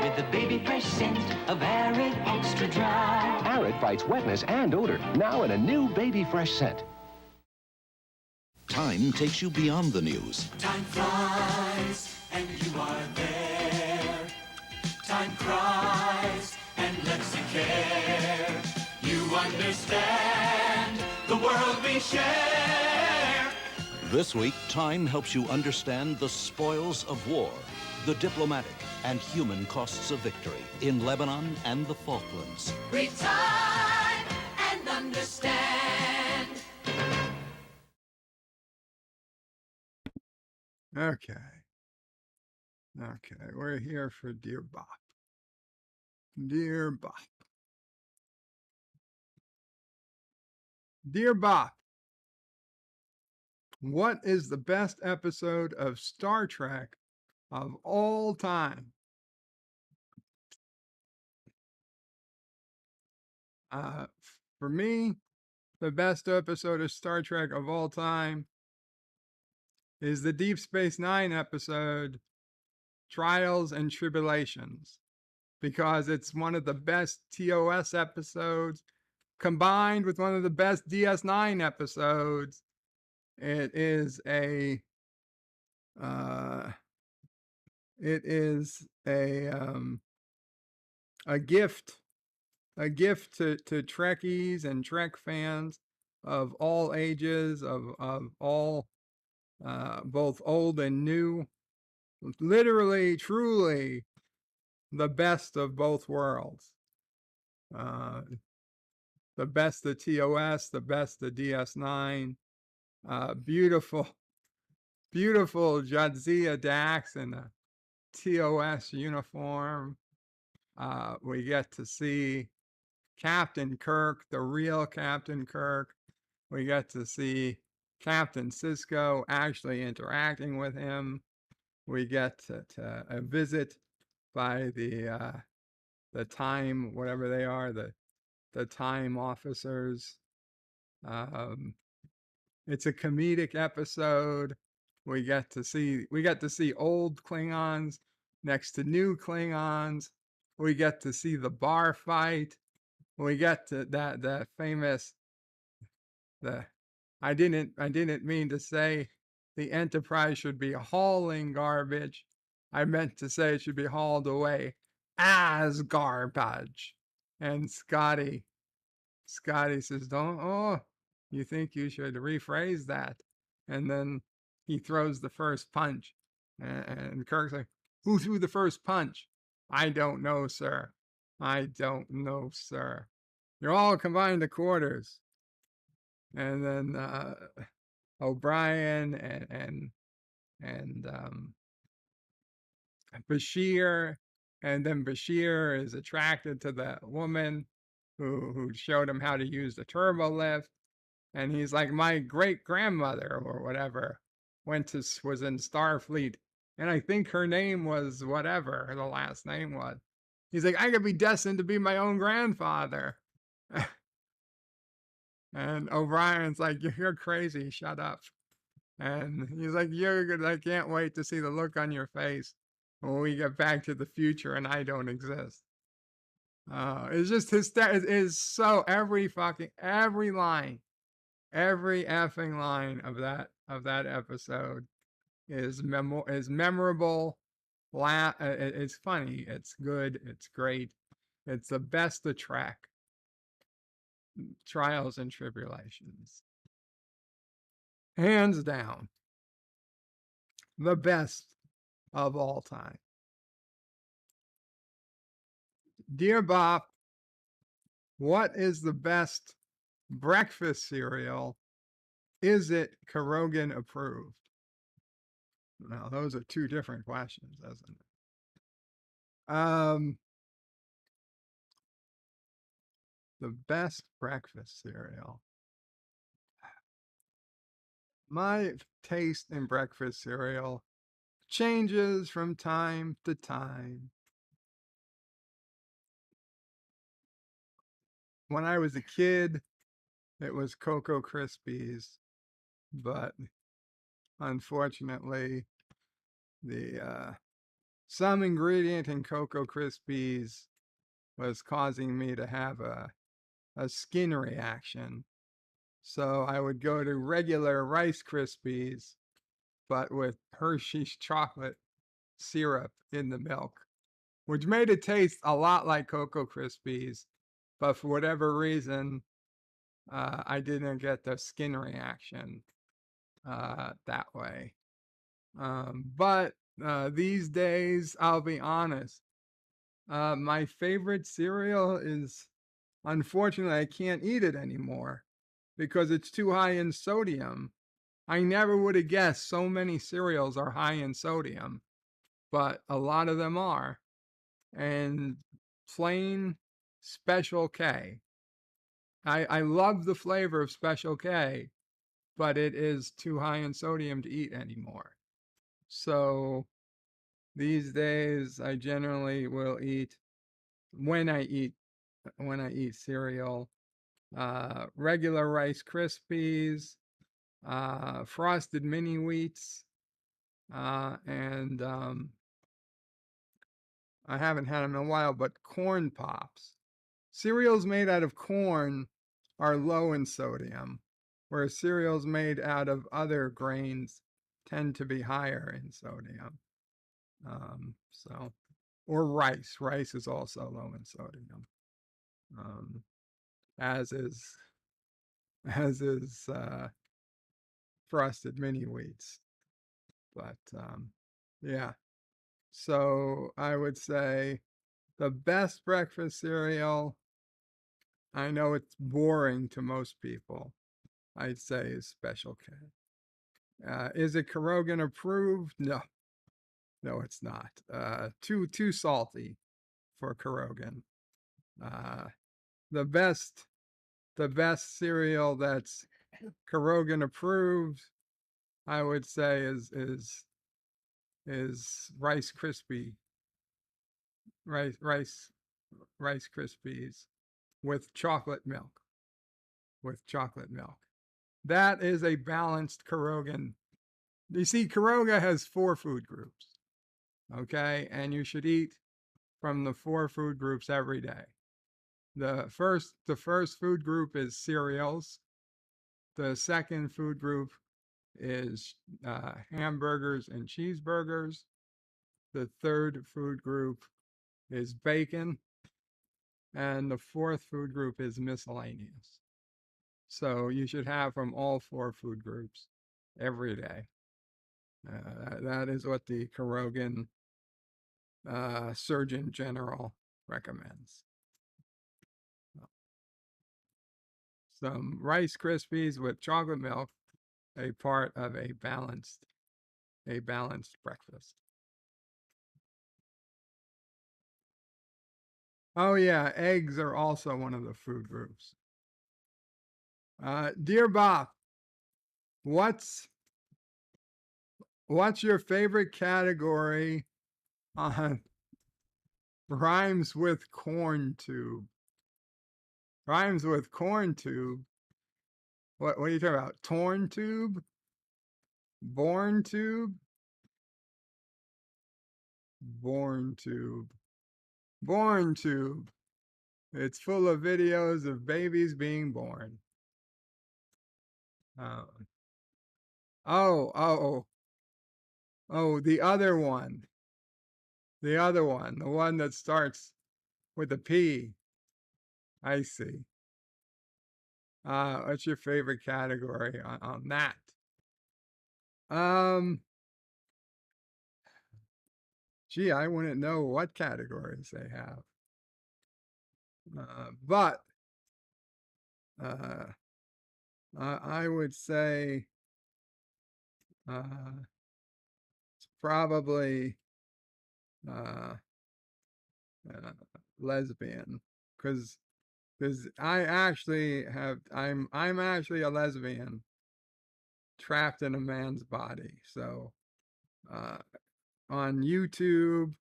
with the baby fresh scent of Arid Extra Dry. Arid fights wetness and odor, now in a new baby fresh scent. Time takes you beyond the news. Time flies, and you are there. Time cries, and lets you care. You understand the world we share. This week, Time helps you understand the spoils of war, the diplomatic and human costs of victory in Lebanon and the Falklands. Read Time and understand. Okay, we're here for Dear Bop. Dear Bop. Dear Bop, what is the best episode of Star Trek of all time? For me, the best episode of Star Trek of all time is the Deep Space Nine episode, Trials and Tribulations, because it's one of the best TOS episodes combined with one of the best DS9 episodes. It is a gift to Trekkies and Trek fans of all ages, of all both old and new. Literally, truly, the best of both worlds. The best of TOS, the best of DS9. Beautiful Jadzia Dax in a TOS uniform. We get to see Captain Kirk, the real Captain Kirk. We get to see Captain Sisko actually interacting with him. We get to a visit by the time, whatever they are, the time officers. It's a comedic episode. We get to see old Klingons next to new Klingons. We get to see the bar fight. We get to that famous I didn't mean to say the Enterprise should be hauling garbage. I meant to say it should be hauled away as garbage. And Scotty says, you think you should rephrase that. And then he throws the first punch. And Kirk's like, who threw the first punch? I don't know, sir. I don't know, sir. You're all combined to quarters. And then O'Brien and Bashir, and then Bashir is attracted to the woman who showed him how to use the turbo lift, and he's like, my great grandmother or whatever was in Starfleet, and I think her name was whatever the last name was. He's like, I could be destined to be my own grandfather. And O'Brien's like, you're crazy, shut up. And he's like, you're good. I can't wait to see the look on your face when we get back to the future and I don't exist. It's just hysterical. It is so every line, every effing line of that episode is memorable. It's funny. It's good. It's great. It's the best of Trek. Trials and Tribulations. Hands down. The best of all time. Dear Bob, what is the best breakfast cereal? Is it Kerogan approved? Now, those are two different questions, isn't it? The best breakfast cereal. My taste in breakfast cereal changes from time to time. When I was a kid, it was Cocoa Krispies, but unfortunately, some ingredient in Cocoa Krispies was causing me to have a skin reaction. So I would go to regular Rice Krispies, but with Hershey's chocolate syrup in the milk, which made it taste a lot like Cocoa Krispies, but for whatever reason, I didn't get the skin reaction that way. But these days, I'll be honest, my favorite cereal is, unfortunately, I can't eat it anymore because it's too high in sodium. I never would have guessed so many cereals are high in sodium, but a lot of them are. And plain Special K. I love the flavor of Special K, but it is too high in sodium to eat anymore. So these days, I generally will eat, when I eat cereal, regular Rice Krispies, Frosted Mini Wheats, and I haven't had them in a while, but Corn Pops. Cereals made out of corn are low in sodium, whereas cereals made out of other grains tend to be higher in sodium. Or rice. Rice is also low in sodium, as is Frosted Mini Wheats. But yeah, so I would say the best breakfast cereal, I know it's boring to most people, I'd say is Special K. Is it Kerogan approved? No, it's not. Too salty for Kerogan. The best cereal that's Kerogan approved, I would say, is Rice Krispies with chocolate milk. That is a balanced Kerogan. You see, Keroga has 4 food groups. Okay, and you should eat from the 4 food groups every day. The first food group is cereals. The second food group is hamburgers and cheeseburgers. The third food group is bacon. And the fourth food group is miscellaneous. So you should have from all four food groups every day. That is what the Karogan Surgeon General recommends. Some Rice Krispies with chocolate milk, a part of a balanced breakfast. Oh yeah, eggs are also one of the food groups. Dear Bob, what's your favorite category on rhymes with corn tube? Rhymes with corn tube? What are you talking about? Torn tube? Born tube? Born tube. Born tube. It's full of videos of babies being born. Oh, the other one. The other one. The one that starts with a P. I see. What's your favorite category on that? Gee, I wouldn't know what categories they have. But I would say it's probably lesbian, because I actually I'm actually a lesbian trapped in a man's body. So on YouTube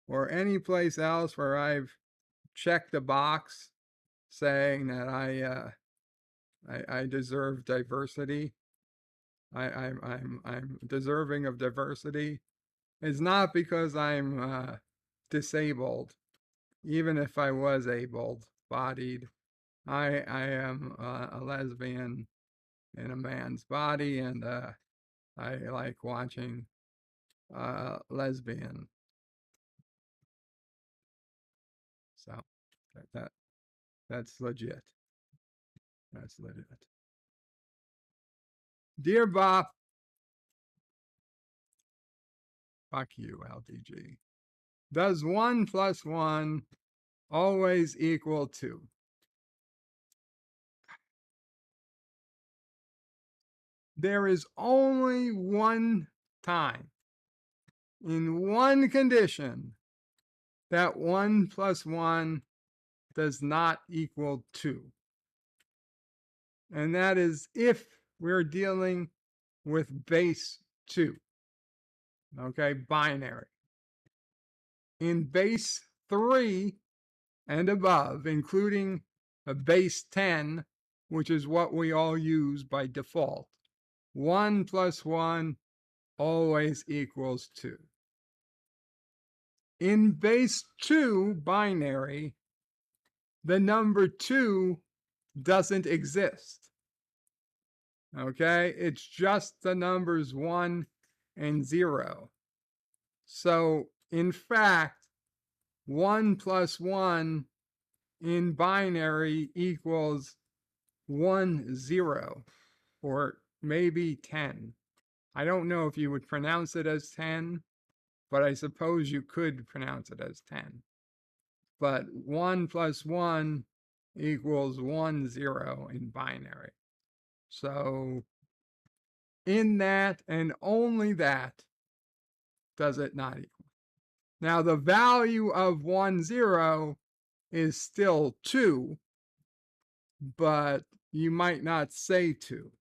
or any place else where I've checked a box saying that I deserve diversity, I'm deserving of diversity, it's not because I'm disabled. Even if I was able-bodied, I am a lesbian in a man's body, and I like watching lesbian. So that's legit. That's legit. Dear Bob, fuck you, LDG. Does 1 + 1 always equal 2? There is only one time, in one condition, that 1 + 1 does not equal 2. And that is if we're dealing with base 2. Okay, binary. In base 3 and above, including a base 10, which is what we all use by default, 1 + 1 always equals 2. In base 2 binary, the number 2 doesn't exist. Okay, it's just the numbers 1 and 0. So in fact, 1 + 1 in binary equals 1, 0, or maybe 10. I don't know if you would pronounce it as 10, but I suppose you could pronounce it as 10. But 1 + 1 equals 1, 0 in binary. So in that and only that does it not equal. Now the value of 1, 0 is still 2, but you might not say 2.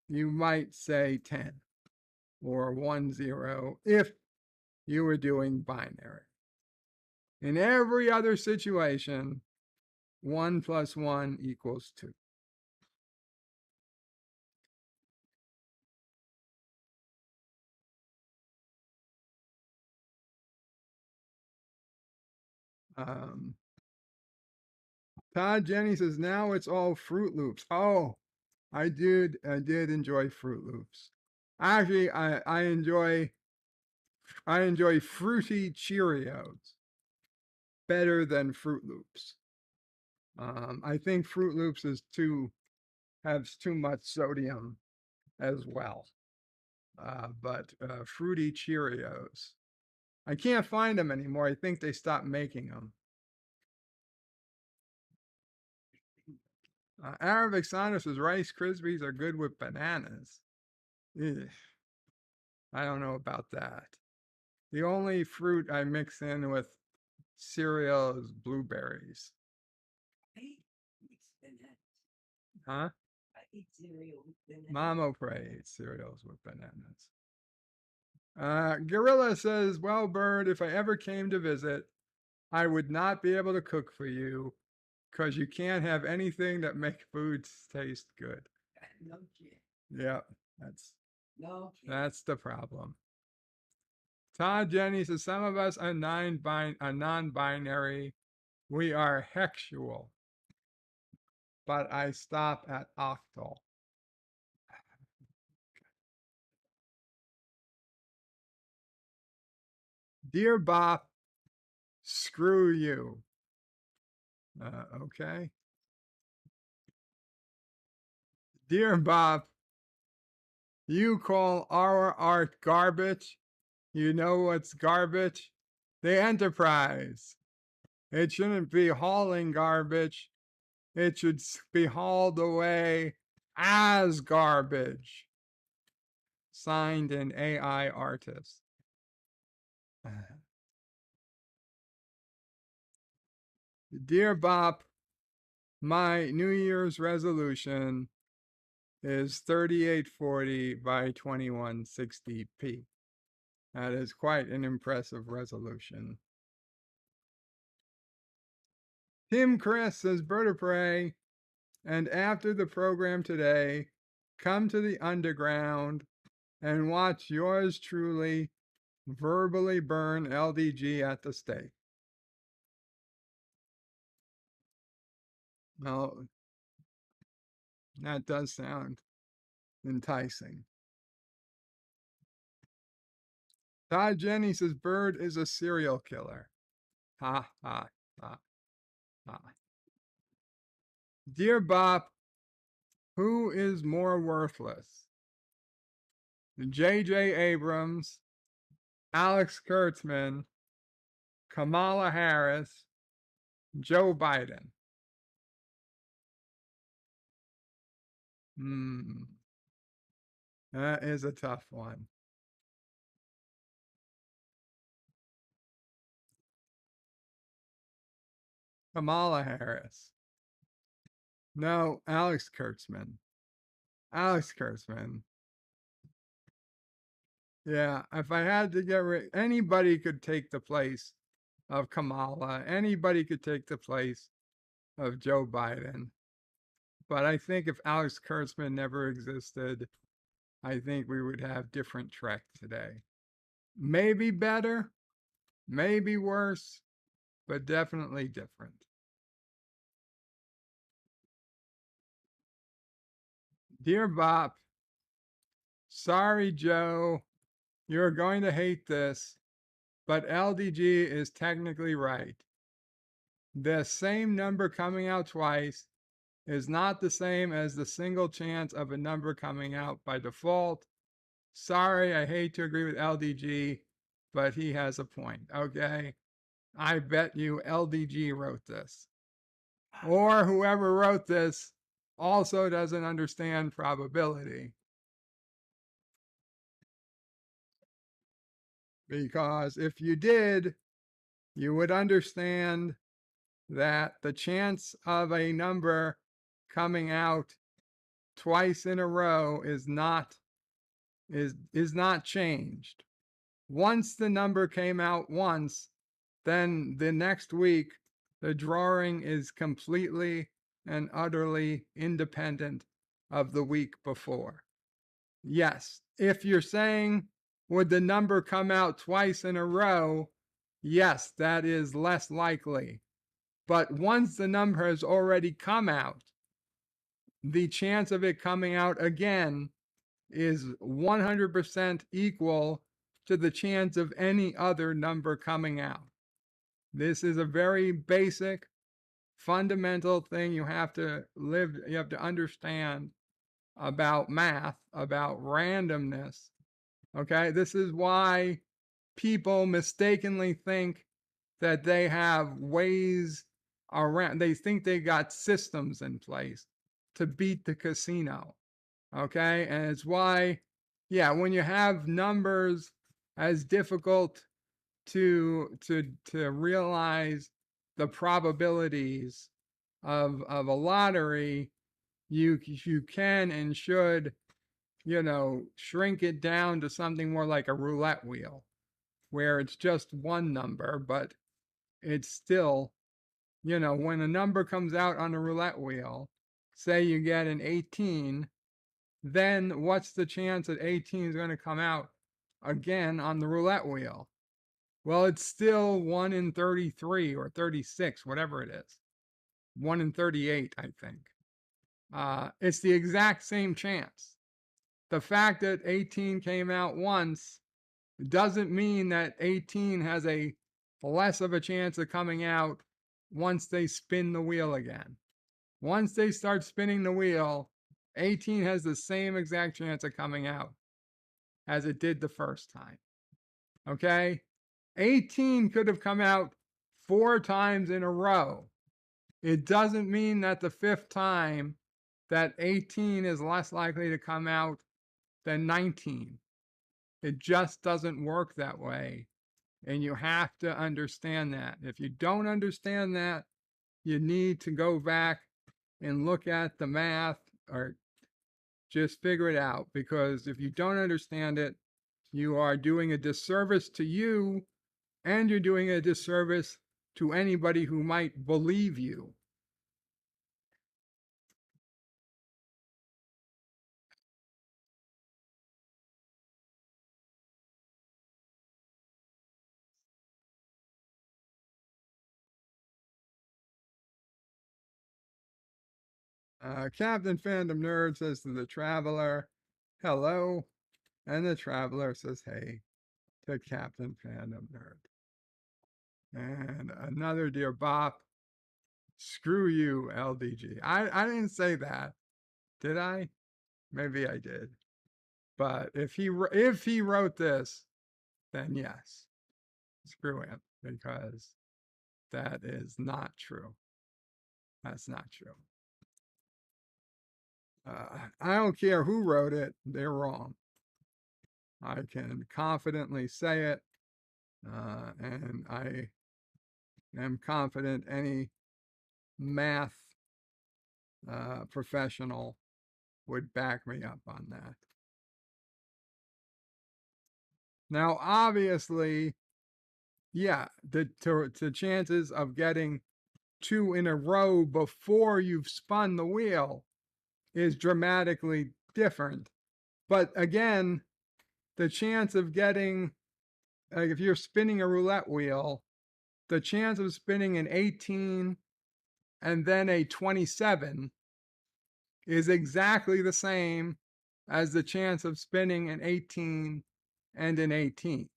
You might say 10 or 1, 0 if you were doing binary. In every other situation, 1 + 1 equals 2. Todd Jenny says now it's all Fruit Loops. Oh, I did enjoy Fruit Loops. Actually, I enjoy fruity Cheerios better than Fruit Loops. I think Fruit Loops has too much sodium as well. But fruity Cheerios, I can't find them anymore. I think they stopped making them. Arabic Sonic says Rice Krispies are good with bananas. Ugh, I don't know about that. The only fruit I mix in with cereal is blueberries. Huh? I eat cereal with bananas. Mama Pray eats cereals with bananas. Gorilla says, well, Bird, if I ever came to visit, I would not be able to cook for you because you can't have anything that makes foods taste good. No kid. Yeah, No kid. that's the problem. Todd Jenny says, some of us are non-binary. We are hexual. But I stop at octal. Dear Bob, screw you. Okay. Dear Bob, you call our art garbage. You know what's garbage? The Enterprise. It shouldn't be hauling garbage. It should be hauled away as garbage. Signed an AI artist. Dear Bob, my New Year's resolution is 3840 by 2160p. That is quite an impressive resolution. Tim Chris says, Bird of Prey, and after the program today, come to the underground and watch yours truly verbally burn LDG at the stake. Well, that does sound enticing. Todd Jenny says, Bird is a serial killer. Ha, ha, ha, ha. Dear Bob, who is more worthless? J.J. Abrams, Alex Kurtzman, Kamala Harris, Joe Biden. That is a tough one. Kamala Harris. No, Alex Kurtzman. Alex Kurtzman. Yeah, if I had to get rid, anybody could take the place of Kamala. Anybody could take the place of Joe Biden. But I think if Alex Kurtzman never existed, I think we would have different Trek today. Maybe better, maybe worse, but definitely different. Dear Bob, sorry, Joe, you're going to hate this, but LDG is technically right. The same number coming out twice is not the same as the single chance of a number coming out by default. Sorry, I hate to agree with LDG, but he has a point, okay? I bet you LDG wrote this. Or whoever wrote this also doesn't understand probability. Because if you did, you would understand that the chance of a number coming out twice in a row is not changed. Once the number came out once, then the next week the drawing is completely and utterly independent of the week before. Yes, if you're saying, would the number come out twice in a row? Yes, that is less likely. But once the number has already come out, the chance of it coming out again is 100% equal to the chance of any other number coming out. This is a very basic, fundamental thing you have to understand about math, about randomness. Okay, this is why people mistakenly think that they have ways around, they think they got systems in place to beat the casino. Okay, and it's why, yeah, when you have numbers as difficult to realize the probabilities of a lottery, you can and should, shrink it down to something more like a roulette wheel, where it's just one number, but it's still, when a number comes out on a roulette wheel, say you get an 18, then what's the chance that 18 is going to come out again on the roulette wheel? Well, it's still 1 in 33 or 36, whatever it is. 1 in 38, I think. It's the exact same chance. The fact that 18 came out once doesn't mean that 18 has a less of a chance of coming out once they spin the wheel again. Once they start spinning the wheel, 18 has the same exact chance of coming out as it did the first time. Okay? 18 could have come out 4 times in a row. It doesn't mean that the 5th time that 18 is less likely to come out than 19. It just doesn't work that way. And you have to understand that. If you don't understand that, you need to go back and look at the math or just figure it out. Because if you don't understand it, you are doing a disservice to you, and you're doing a disservice to anybody who might believe you. Captain Fandom Nerd says to the Traveler, hello. And the Traveler says, hey, to Captain Fandom Nerd. And another Dear Bop, screw you, LDG. I didn't say that, did I? Maybe I did. But if he wrote this, then yes, screw him, because that is not true. That's not true. I don't care who wrote it, they're wrong. I can confidently say it, and I am confident any math professional would back me up on that. Now, obviously, yeah, the chances of getting 2 in a row before you've spun the wheel is dramatically different. But again, the chance of getting, like if you're spinning a roulette wheel, the chance of spinning an 18 and then a 27 is exactly the same as the chance of spinning an 18 and an 18.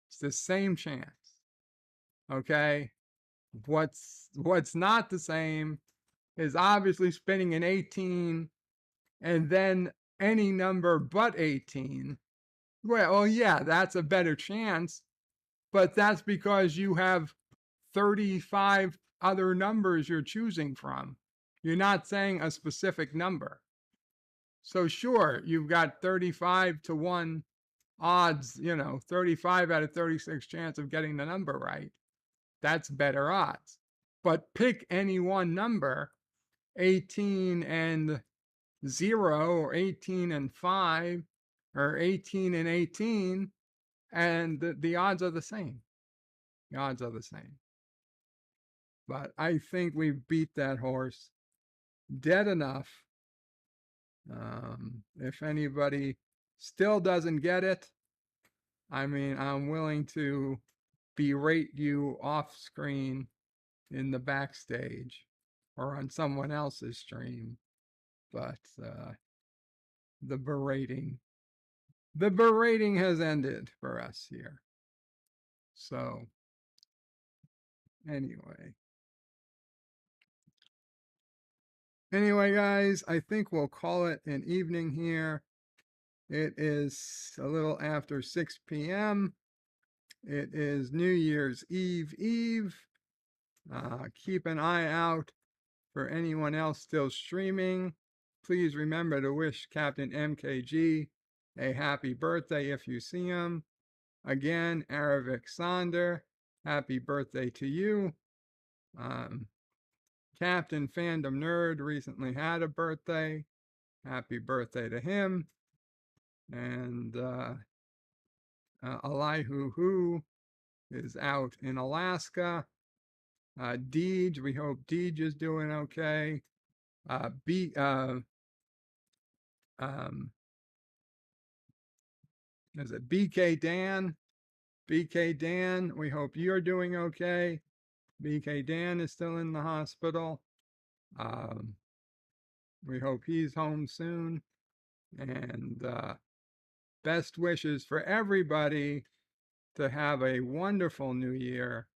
It's the same chance. Okay? What's not the same is obviously spinning an 18 and then any number but 18. Well, yeah, that's a better chance, but that's because you have 35 other numbers you're choosing from. You're not saying a specific number. So sure, you've got 35 to 1 odds, 35 out of 36 chance of getting the number right. That's better odds. But pick any one number, 18 and 0 or 18 and 5 or 18 and 18, and the odds are the same. The odds are the same. But I think we beat that horse dead enough. If anybody still doesn't get it, I mean, I'm willing to berate you off screen in the backstage or on someone else's stream. But the berating. The berating has ended for us here. So, anyway. Anyway, guys, I think we'll call it an evening here. It is a little after 6 p.m. It is New Year's Eve. Keep an eye out for anyone else still streaming. Please remember to wish Captain MKG a happy birthday if you see him. Again, Aravic Sonder, happy birthday to you. Captain Fandom Nerd recently had a birthday. Happy birthday to him. And Elihu Who is out in Alaska. Deej, we hope Deej is doing okay. Is it BK Dan? BK Dan, we hope you're doing okay. BK Dan is still in the hospital. We hope he's home soon. And best wishes for everybody to have a wonderful new year.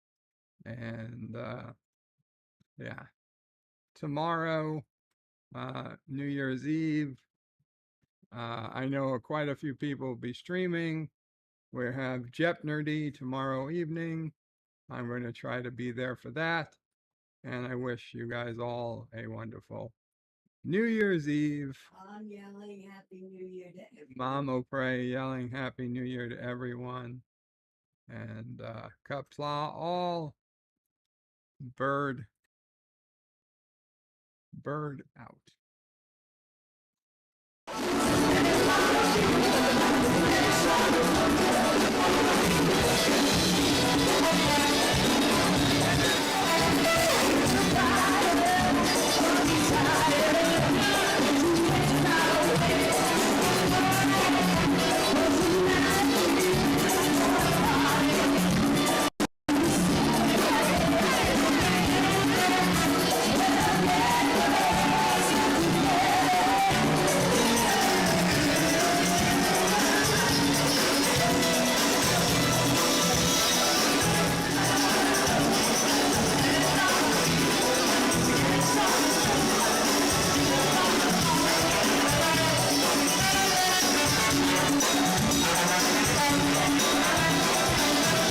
And yeah, tomorrow, New Year's Eve, I know quite a few people will be streaming. We have Jepnerdy tomorrow evening. I'm going to try to be there for that. And I wish you guys all a wonderful New Year's Eve. I'm yelling Happy New Year to everyone. Mom O'Prey yelling Happy New Year to everyone. And Kapla all bird out.